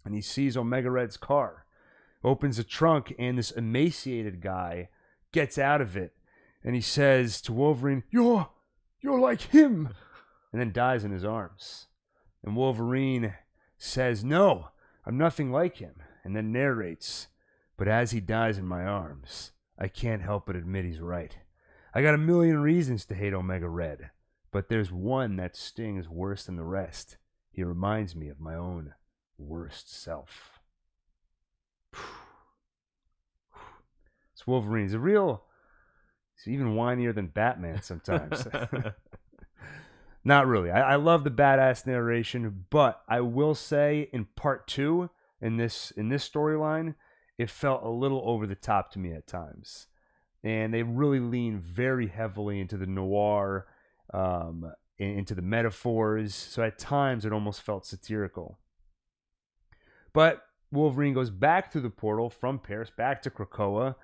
And he sees Omega Red's car. Opens the trunk, and this emaciated guy gets out of it. And he says to Wolverine, You're like him. And then dies in his arms. And Wolverine says, no, I'm nothing like him. And then narrates, but as he dies in my arms, I can't help but admit he's right. I got a million reasons to hate Omega Red, but there's one that stings worse than the rest. He reminds me of my own worst self. It's Wolverine. He's a real He's even whinier than Batman sometimes. Not really. I love the badass narration, but I will say in part 2, in this storyline, it felt a little over the top to me at times. And they really lean very heavily into the noir, into the metaphors. So at times it almost felt satirical. But Wolverine goes back through the portal from Paris back to Krakoa.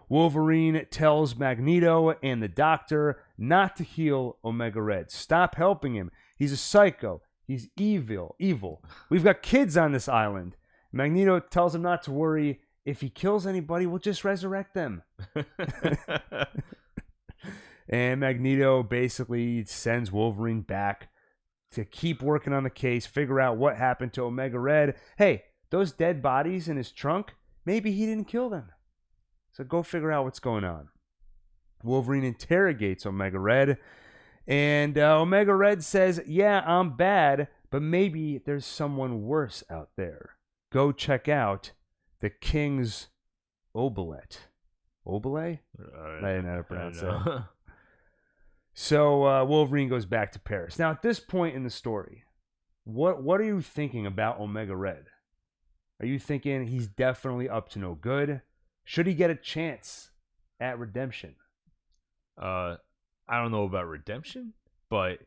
Wolverine tells Magneto and the Doctor not to heal Omega Red. Stop helping him. He's a psycho. He's evil. We've got kids on this island. Magneto tells him not to worry. If he kills anybody, we'll just resurrect them. And Magneto basically sends Wolverine back to keep working on the case, figure out what happened to Omega Red. Hey, those dead bodies in his trunk, maybe he didn't kill them. So go figure out what's going on. Wolverine interrogates Omega Red, and Omega Red says, yeah, I'm bad, but maybe there's someone worse out there. Go check out the King's Obelette. Obelette? I didn't know how to pronounce that. So Wolverine goes back to Paris. Now, at this point in the story, what are you thinking about Omega Red? Are you thinking he's definitely up to no good? Should he get a chance at redemption? I don't know about redemption, but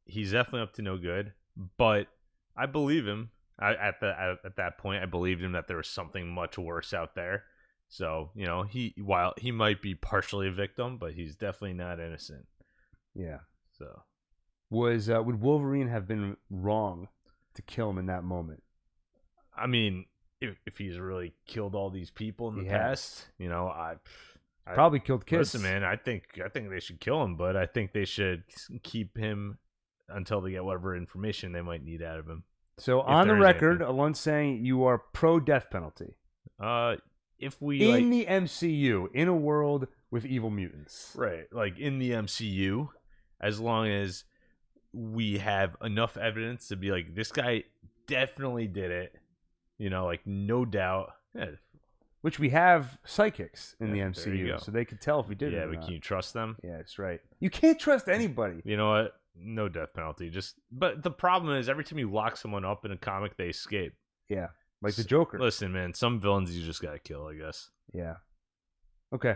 he's definitely up to no good. But I believe him. At that point, I believed him that there was something much worse out there. So, while he might be partially a victim, but he's definitely not innocent. Yeah. So, would Wolverine have been wrong to kill him in that moment? I mean, if he's really killed all these people in the past, I probably killed kids. Listen, man, I think they should kill him, but I think they should keep him until they get whatever information they might need out of him. So on the record, Alon's saying you are pro death penalty. If we in the MCU, in a world with evil mutants, right? Like in the MCU, as long as we have enough evidence to be like, this guy definitely did it. Like no doubt. Yeah. Which we have psychics in the MCU, so they could tell if we did it. Yeah, but can you trust them? Yeah, that's right. You can't trust anybody. You know what? No death penalty. But the problem is, every time you lock someone up in a comic, they escape. Yeah, like the Joker. Listen, man, some villains you just gotta kill, I guess. Yeah. Okay.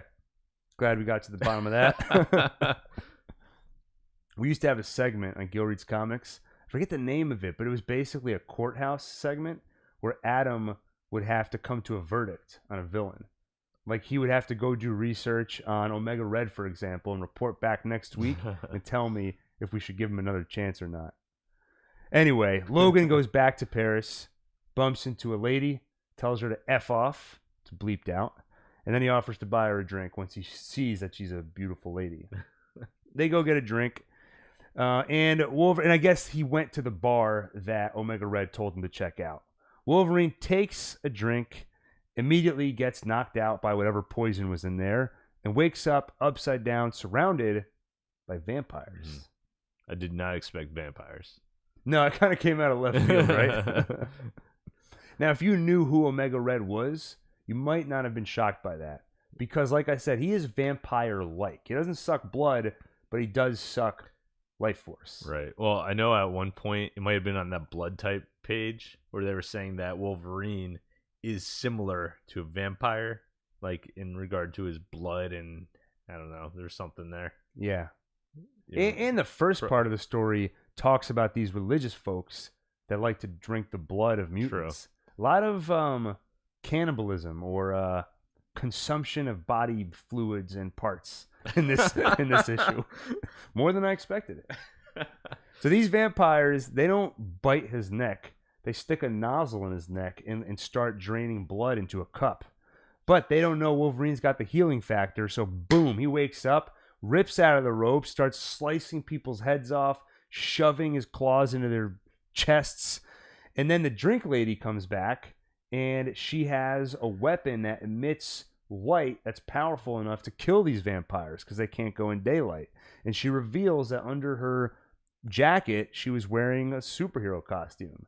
Glad we got to the bottom of that. We used to have a segment on Gil Reads Comics. I forget the name of it, but it was basically a courthouse segment where Adam would have to come to a verdict on a villain. Like, he would have to go do research on Omega Red, for example, and report back next week and tell me if we should give him another chance or not. Anyway, Logan goes back to Paris, bumps into a lady, tells her to F off, to bleeped out, and then he offers to buy her a drink once he sees that she's a beautiful lady. They go get a drink, and Wolverine, and I guess he went to the bar that Omega Red told him to check out. Wolverine takes a drink, immediately gets knocked out by whatever poison was in there, and wakes up upside down, surrounded by vampires. Mm-hmm. I did not expect vampires. No, it kind of came out of left field, right? Now, if you knew who Omega Red was, you might not have been shocked by that. Because, like I said, he is vampire-like. He doesn't suck blood, but he does suck life force. Right. Well, I know at one point, it might have been on that blood type page, where they were saying that Wolverine is similar to a vampire, like in regard to his blood, and I don't know, there's something there. Yeah. And the first part of the story talks about these religious folks that like to drink the blood of mutants. True. A lot of cannibalism or consumption of body fluids and parts in this issue. More than I expected it. So these vampires, they don't bite his neck. They stick a nozzle in his neck and start draining blood into a cup. But they don't know Wolverine's got the healing factor, so boom, he wakes up, rips out of the rope, starts slicing people's heads off, shoving his claws into their chests. And then the drink lady comes back, and she has a weapon that emits light that's powerful enough to kill these vampires because they can't go in daylight. And she reveals that under her jacket, she was wearing a superhero costume.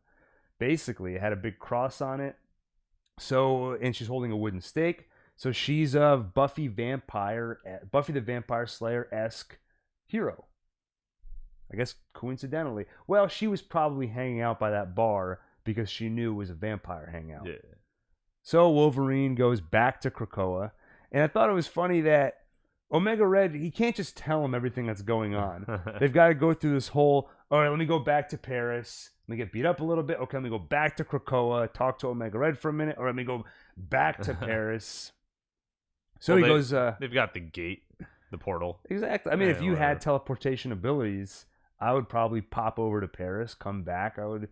Basically, it had a big cross on it. So, and she's holding a wooden stake. So she's a Buffy the Vampire Slayer-esque hero. I guess coincidentally. Well, she was probably hanging out by that bar because she knew it was a vampire hangout. Yeah. So Wolverine goes back to Krakoa, and I thought it was funny that Omega Red, he can't just tell him everything that's going on. They've got to go through this whole, all right, let me go back to Paris. Let me get beat up a little bit. Okay, let me go back to Krakoa, talk to Omega Red for a minute, or let me go back to Paris. So he goes... they've got the gate, the portal. Exactly. I mean, if you had teleportation abilities, I would probably pop over to Paris, come back. I would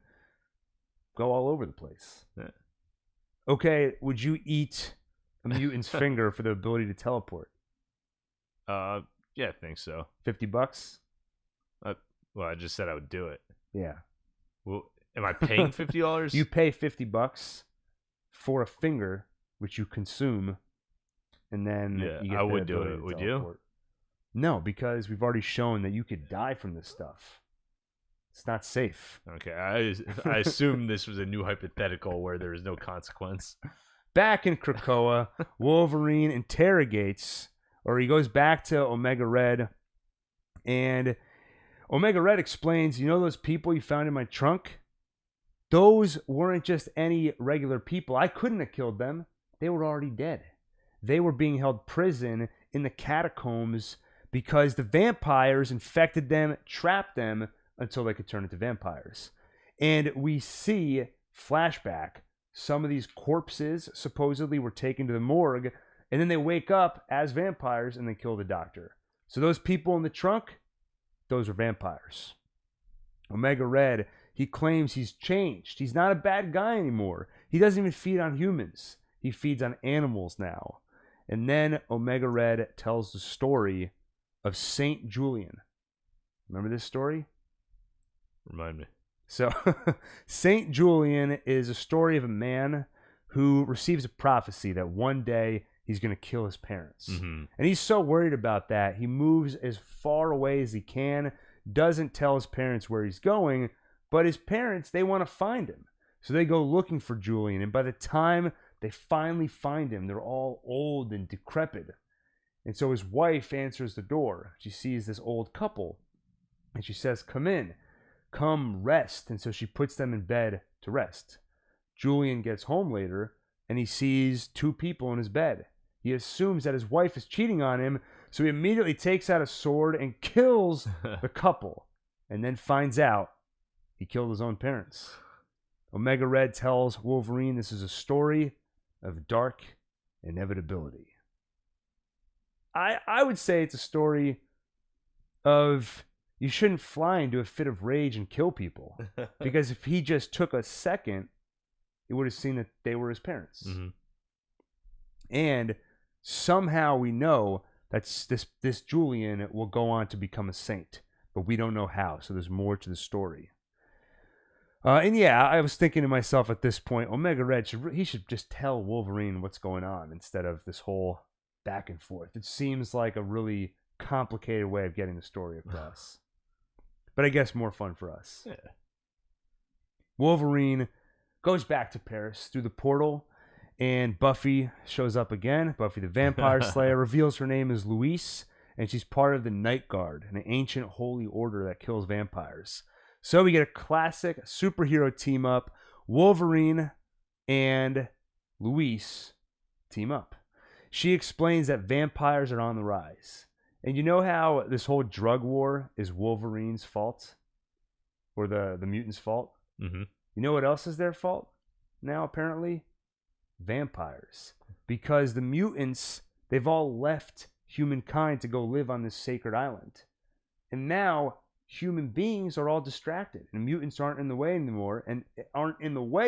go all over the place. Yeah. Okay, would you eat a mutant's finger for the ability to teleport? Yeah, I think so. $50? Well, I just said I would do it. Yeah. Well, am I paying $50? You pay $50 for a finger, which you consume, and then you get I would do it. Would you? No, because we've already shown that you could die from this stuff. It's not safe. Okay, I assume this was a new hypothetical where there is no consequence. Back in Krakoa, Wolverine interrogates, or he goes back to Omega Red, and Omega Red explains, you know those people you found in my trunk? Those weren't just any regular people. I couldn't have killed them. They were already dead. They were being held prison in the catacombs because the vampires infected them, trapped them until they could turn into vampires. And we see, flashback, some of these corpses supposedly were taken to the morgue, and then they wake up as vampires and they kill the doctor. So those people in the trunk, those are vampires. Omega Red, he claims he's changed. He's not a bad guy anymore. He doesn't even feed on humans. He feeds on animals now. And then Omega Red tells the story of Saint Julian. Remember this story? Remind me. So, Saint Julian is a story of a man who receives a prophecy that one day he's going to kill his parents. Mm-hmm. And he's so worried about that, he moves as far away as he can, doesn't tell his parents where he's going, but his parents, they want to find him. So they go looking for Julian, and by the time they finally find him, they're all old and decrepit. And so his wife answers the door. She sees this old couple, and she says, "Come in. Come rest." And so she puts them in bed to rest. Julian gets home later, and he sees two people in his bed. He assumes that his wife is cheating on him, so he immediately takes out a sword and kills the couple, and then finds out he killed his own parents. Omega Red tells Wolverine this is a story of dark inevitability. I would say it's a story of you shouldn't fly into a fit of rage and kill people. Because if he just took a second, he would have seen that they were his parents. Mm-hmm. And somehow we know that this Julian will go on to become a saint. But we don't know how, so there's more to the story. And yeah, I was thinking to myself at this point, Omega Red, he should just tell Wolverine what's going on instead of this whole back and forth. It seems like a really complicated way of getting the story across. But I guess more fun for us. Yeah. Wolverine goes back to Paris through the portal, and Buffy shows up again. Buffy the Vampire Slayer reveals her name is Louise, and she's part of the Night Guard, an ancient holy order that kills vampires. So we get a classic superhero team up. Wolverine and Louise team up. She explains that vampires are on the rise. And you know how this whole drug war is Wolverine's fault? Or the mutants' fault? Mm-hmm. You know what else is their fault now, apparently? Vampires. Because the mutants, they've all left humankind to go live on this sacred island. And now human beings are all distracted. And mutants aren't in the way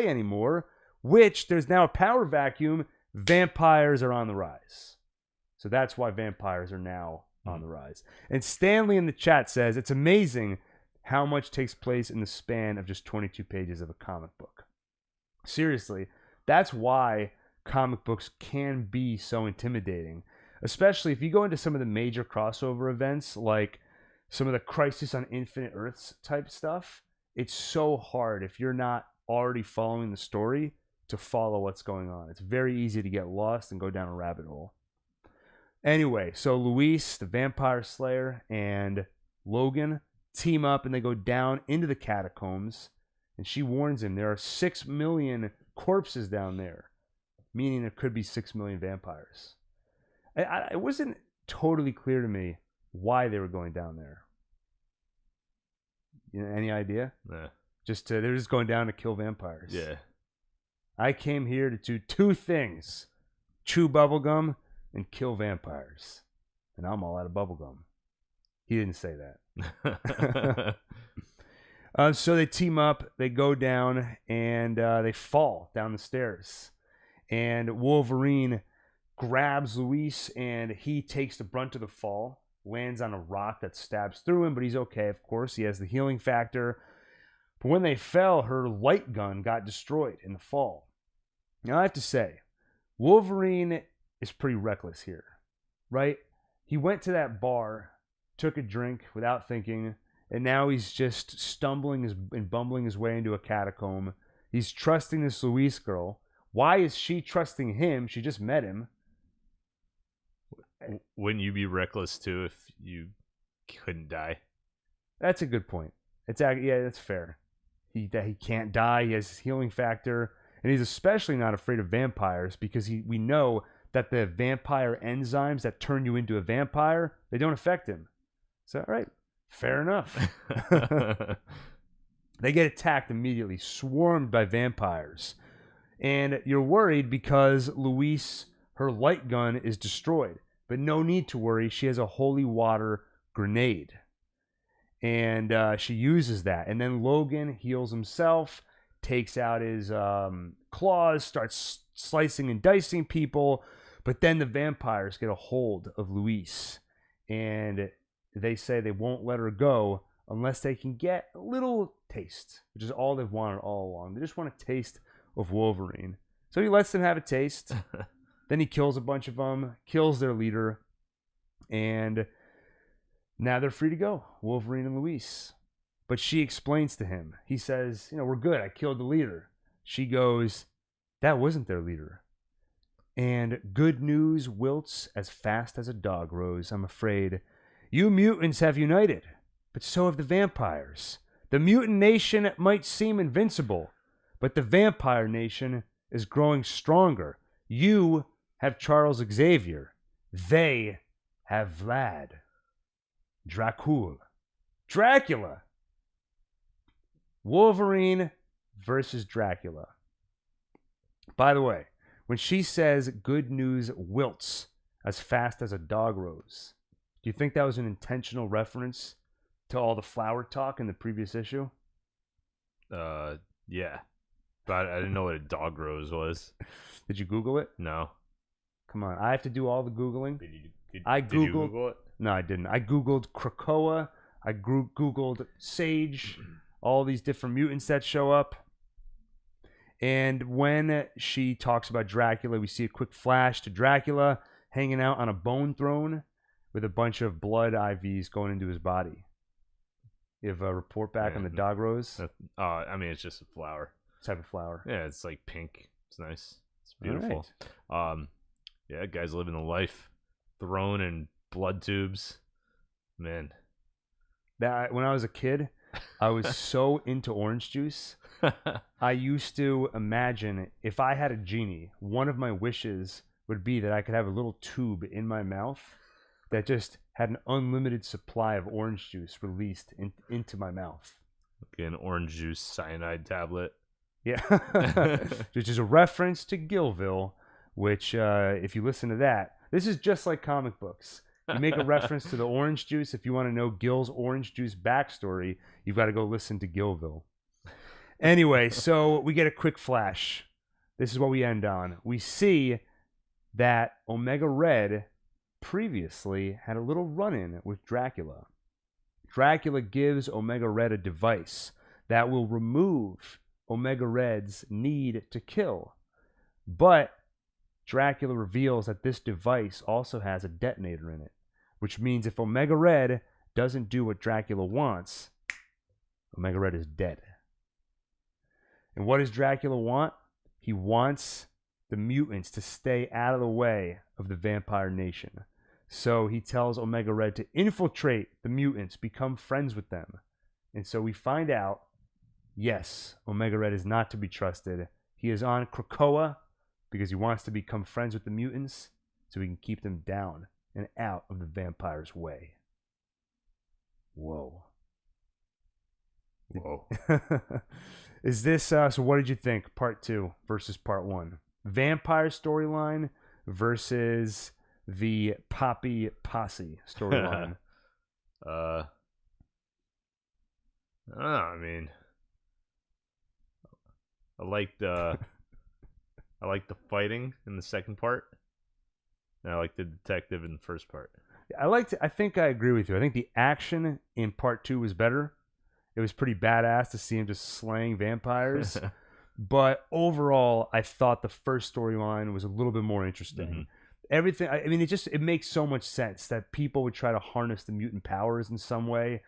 anymore. Which, there's now a power vacuum. Vampires are on the rise. So that's why vampires are now on the rise. And Stanley in the chat says, it's amazing how much takes place in the span of just 22 pages of a comic book. Seriously, that's why comic books can be so intimidating. Especially if you go into some of the major crossover events, like some of the Crisis on Infinite Earths type stuff. It's so hard if you're not already following the story to follow what's going on. It's very easy to get lost and go down a rabbit hole. Anyway, so Luis, the vampire slayer, and Logan team up and they go down into the catacombs. And she warns him there are 6 million corpses down there, meaning there could be 6 million vampires. It wasn't totally clear to me why they were going down there. Any idea? Nah. They're just going down to kill vampires. Yeah. I came here to do 2 things: chew bubblegum and kill vampires. And I'm all out of bubblegum. He didn't say that. So they team up, they go down, and they fall down the stairs. And Wolverine grabs Luis, and he takes the brunt of the fall, lands on a rock that stabs through him, but he's okay, of course. He has the healing factor. But when they fell, her light gun got destroyed in the fall. Now, I have to say, Wolverine is pretty reckless here, right? He went to that bar, took a drink without thinking, and now he's just stumbling and bumbling his way into a catacomb. He's trusting this Luis girl. Why is she trusting him? She just met him. Wouldn't you be reckless too if you couldn't die? That's a good point. That's fair. He can't die. He has his healing factor, and he's especially not afraid of vampires because we know that the vampire enzymes that turn you into a vampire, they don't affect him. So, all right, fair enough. They get attacked immediately, swarmed by vampires, and you're worried because Luis, her light gun is destroyed. But no need to worry. She has a holy water grenade. And she uses that. And then Logan heals himself, takes out his claws, starts slicing and dicing people. But then the vampires get a hold of Luis. And they say they won't let her go unless they can get a little taste, which is all they've wanted all along. They just want a taste of Wolverine. So he lets them have a taste. Then he kills a bunch of them, kills their leader, and now they're free to go, Wolverine and Luis. But she explains to him. He says, we're good. I killed the leader. She goes, that wasn't their leader. And good news wilts as fast as a dog rose, I'm afraid. You mutants have united, but so have the vampires. The mutant nation might seem invincible, but the vampire nation is growing stronger. You have Charles Xavier. They have Vlad. Dracula. Wolverine versus Dracula. By the way, when she says good news wilts as fast as a dog rose, do you think that was an intentional reference to all the flower talk in the previous issue? Yeah. But I didn't know what a dog rose was. Did you Google it? No. Come on, I have to do all the Googling. Did you Google it? No, I didn't. I Googled Krakoa. I Googled Sage. All these different mutants that show up. And when she talks about Dracula, we see a quick flash to Dracula hanging out on a bone throne with a bunch of blood IVs going into his body. You have a report back on the dog rose? It's just a flower. Type of flower. Yeah, it's like pink. It's nice. It's beautiful. Right. Yeah, guys living the life. Throne and blood tubes. Man. When I was a kid, I was so into orange juice. I used to imagine if I had a genie, one of my wishes would be that I could have a little tube in my mouth that just had an unlimited supply of orange juice released into my mouth. Like an orange juice cyanide tablet. Yeah. Which is a reference to Gillville, which if you listen to that, this is just like comic books. You make a reference to the orange juice. If you want to know Gil's orange juice backstory, you've got to go listen to Gillville. Anyway, so we get a quick flash. This is what we end on. We see that Omega Red previously had a little run-in with Dracula. Dracula gives Omega Red a device that will remove Omega Red's need to kill. But Dracula reveals that this device also has a detonator in it, which means if Omega Red doesn't do what Dracula wants, Omega Red is dead. And what does Dracula want? He wants the mutants to stay out of the way of the vampire nation. So he tells Omega Red to infiltrate the mutants, become friends with them. And so we find out, yes, Omega Red is not to be trusted. He is on Krakoa because he wants to become friends with the mutants so he can keep them down and out of the vampire's way. Whoa. Is this, so what did you think? Part 2 versus part 1. Vampire storyline versus the Poppy Posse storyline. I don't know. I mean, I like the fighting in the second part. And I like the detective in the first part. I think I agree with you. I think the action in part 2 was better. It was pretty badass to see him just slaying vampires. But overall, I thought the first storyline was a little bit more interesting. Mm-hmm. Everything, I mean, it makes so much sense that people would try to harness the mutant powers in some way.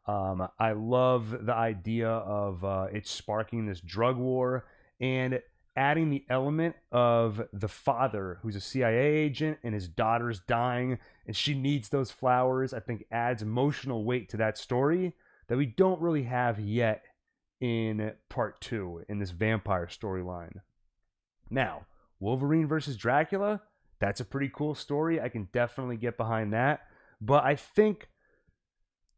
I love the idea of it sparking this drug war and adding the element of the father who's a CIA agent and his daughter's dying and she needs those flowers. I think adds emotional weight to that story that we don't really have yet in part 2 in this vampire storyline. Now, Wolverine versus Dracula, that's a pretty cool story. I can definitely get behind that. But I think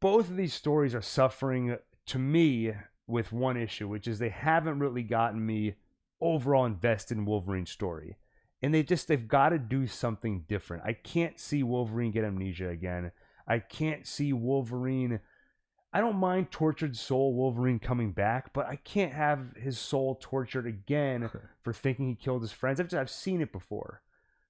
both of these stories are suffering, to me, with one issue, which is they haven't really gotten me overall invested in Wolverine's story. And they've got to do something different. I can't see Wolverine get amnesia again. I can't see Wolverine... I don't mind tortured soul Wolverine coming back, but I can't have his soul tortured again for thinking he killed his friends. I've seen it before.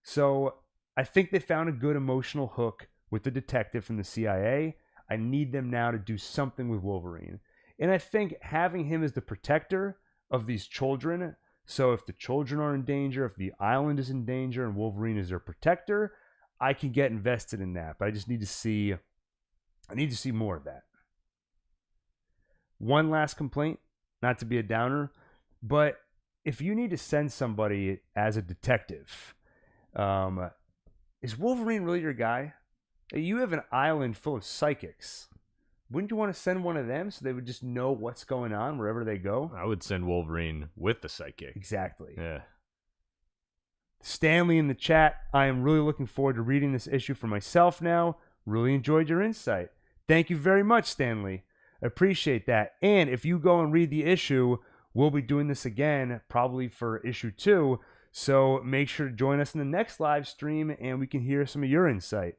So I think they found a good emotional hook with the detective from the CIA. I need them now to do something with Wolverine. And I think having him as the protector of these children, so if the children are in danger, if the island is in danger and Wolverine is their protector, I can get invested in that. But I just need to see more of that. One last complaint, not to be a downer, but if you need to send somebody as a detective, is Wolverine really your guy? You have an island full of psychics. Wouldn't you want to send one of them so they would just know what's going on wherever they go? I would send Wolverine with the psychic. Exactly. Yeah. Stanley in the chat, I am really looking forward to reading this issue for myself now. Really enjoyed your insight. Thank you very much, Stanley. Appreciate that. And if you go and read the issue, we'll be doing this again, probably for issue 2. So make sure to join us in the next live stream and we can hear some of your insight.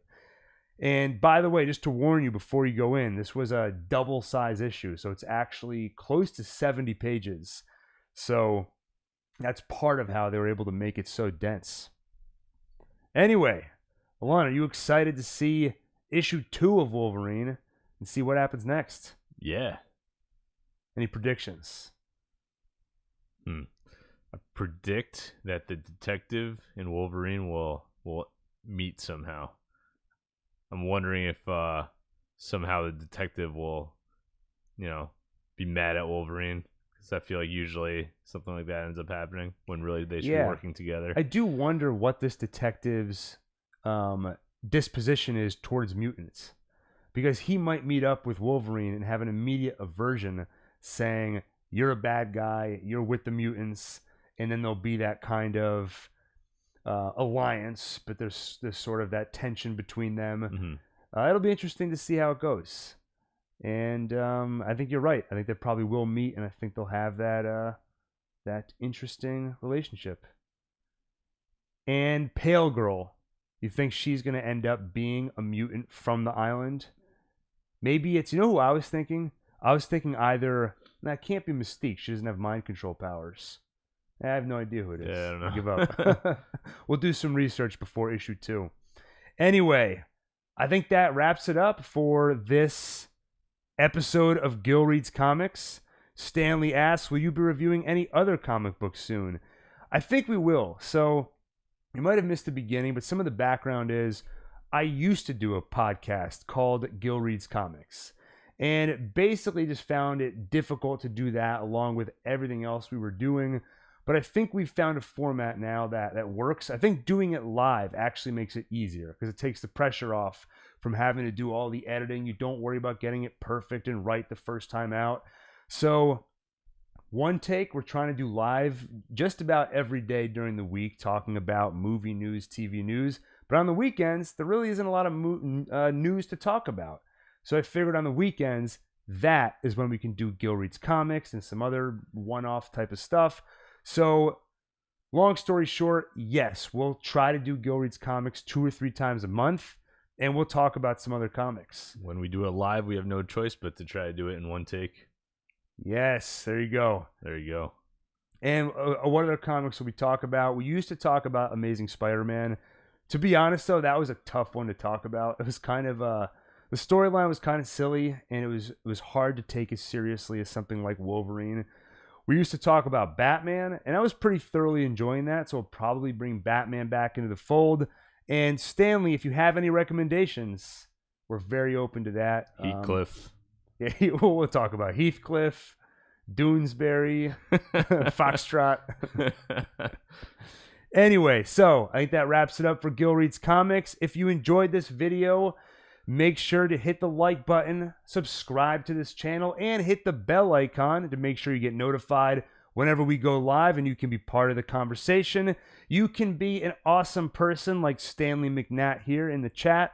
And by the way, just to warn you before you go in, this was a double size issue. So it's actually close to 70 pages. So that's part of how they were able to make it so dense. Anyway, Alon, are you excited to see issue 2 of Wolverine and see what happens next? Yeah. Any predictions? I predict that the detective and Wolverine will meet somehow. I'm wondering if somehow the detective will, be mad at Wolverine, because I feel like usually something like that ends up happening when really they should be working together. I do wonder what this detective's disposition is towards mutants. Because he might meet up with Wolverine and have an immediate aversion saying, you're a bad guy, you're with the mutants, and then there'll be that kind of alliance, but there's sort of that tension between them. Mm-hmm. It'll be interesting to see how it goes. And I think you're right. I think they probably will meet, and I think they'll have that interesting relationship. And Pale Girl, you think she's going to end up being a mutant from the island? Maybe it's, who I was thinking? I was thinking either, that can't be Mystique. She doesn't have mind control powers. I have no idea who it is. Yeah, I don't know. Give up. We'll do some research before issue 2. Anyway, I think that wraps it up for this episode of Gil Reads Comics. Stanley asks, will you be reviewing any other comic books soon? I think we will. So you might have missed the beginning, but some of the background is I used to do a podcast called Gil Reads Comics, and basically just found it difficult to do that along with everything else we were doing. But I think we've found a format now that works. I think doing it live actually makes it easier because it takes the pressure off from having to do all the editing. You don't worry about getting it perfect and right the first time out. So OneTake, we're trying to do live just about every day during the week, talking about movie news, TV news. But on the weekends, there really isn't a lot of news to talk about. So I figured on the weekends, that is when we can do Gil Reads Comics and some other one-off type of stuff. So long story short, yes, we'll try to do Gil Reads Comics 2 or 3 times a month, and we'll talk about some other comics. When we do it live, we have no choice but to try to do it in one take. Yes, there you go. There you go. And what other comics will we talk about? We used to talk about Amazing Spider-Man. To be honest, though, that was a tough one to talk about. It was kind of the storyline was kind of silly, and it was hard to take as seriously as something like Wolverine. We used to talk about Batman, and I was pretty thoroughly enjoying that, so we'll probably bring Batman back into the fold. And Stanley, if you have any recommendations, we're very open to that. Heathcliff. Yeah, we'll talk about Heathcliff, Doonesbury, Foxtrot. Anyway, so I think that wraps it up for Gil Reads Comics. If you enjoyed this video, make sure to hit the like button, subscribe to this channel, and hit the bell icon to make sure you get notified whenever we go live and you can be part of the conversation. You can be an awesome person like Stanley McNatt here in the chat.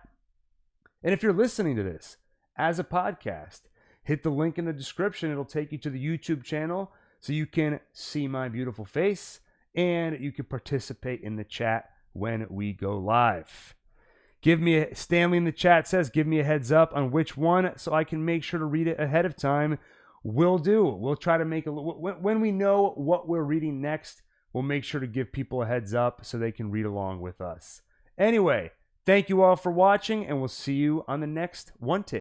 And if you're listening to this as a podcast, hit the link in the description. It'll take you to the YouTube channel so you can see my beautiful face and you can participate in the chat when we go live. Stanley in the chat says, give me a heads up on which one so I can make sure to read it ahead of time. We'll do. We'll try to make when we know what we're reading next, we'll make sure to give people a heads up so they can read along with us. Anyway, thank you all for watching, and we'll see you on the next OneTake.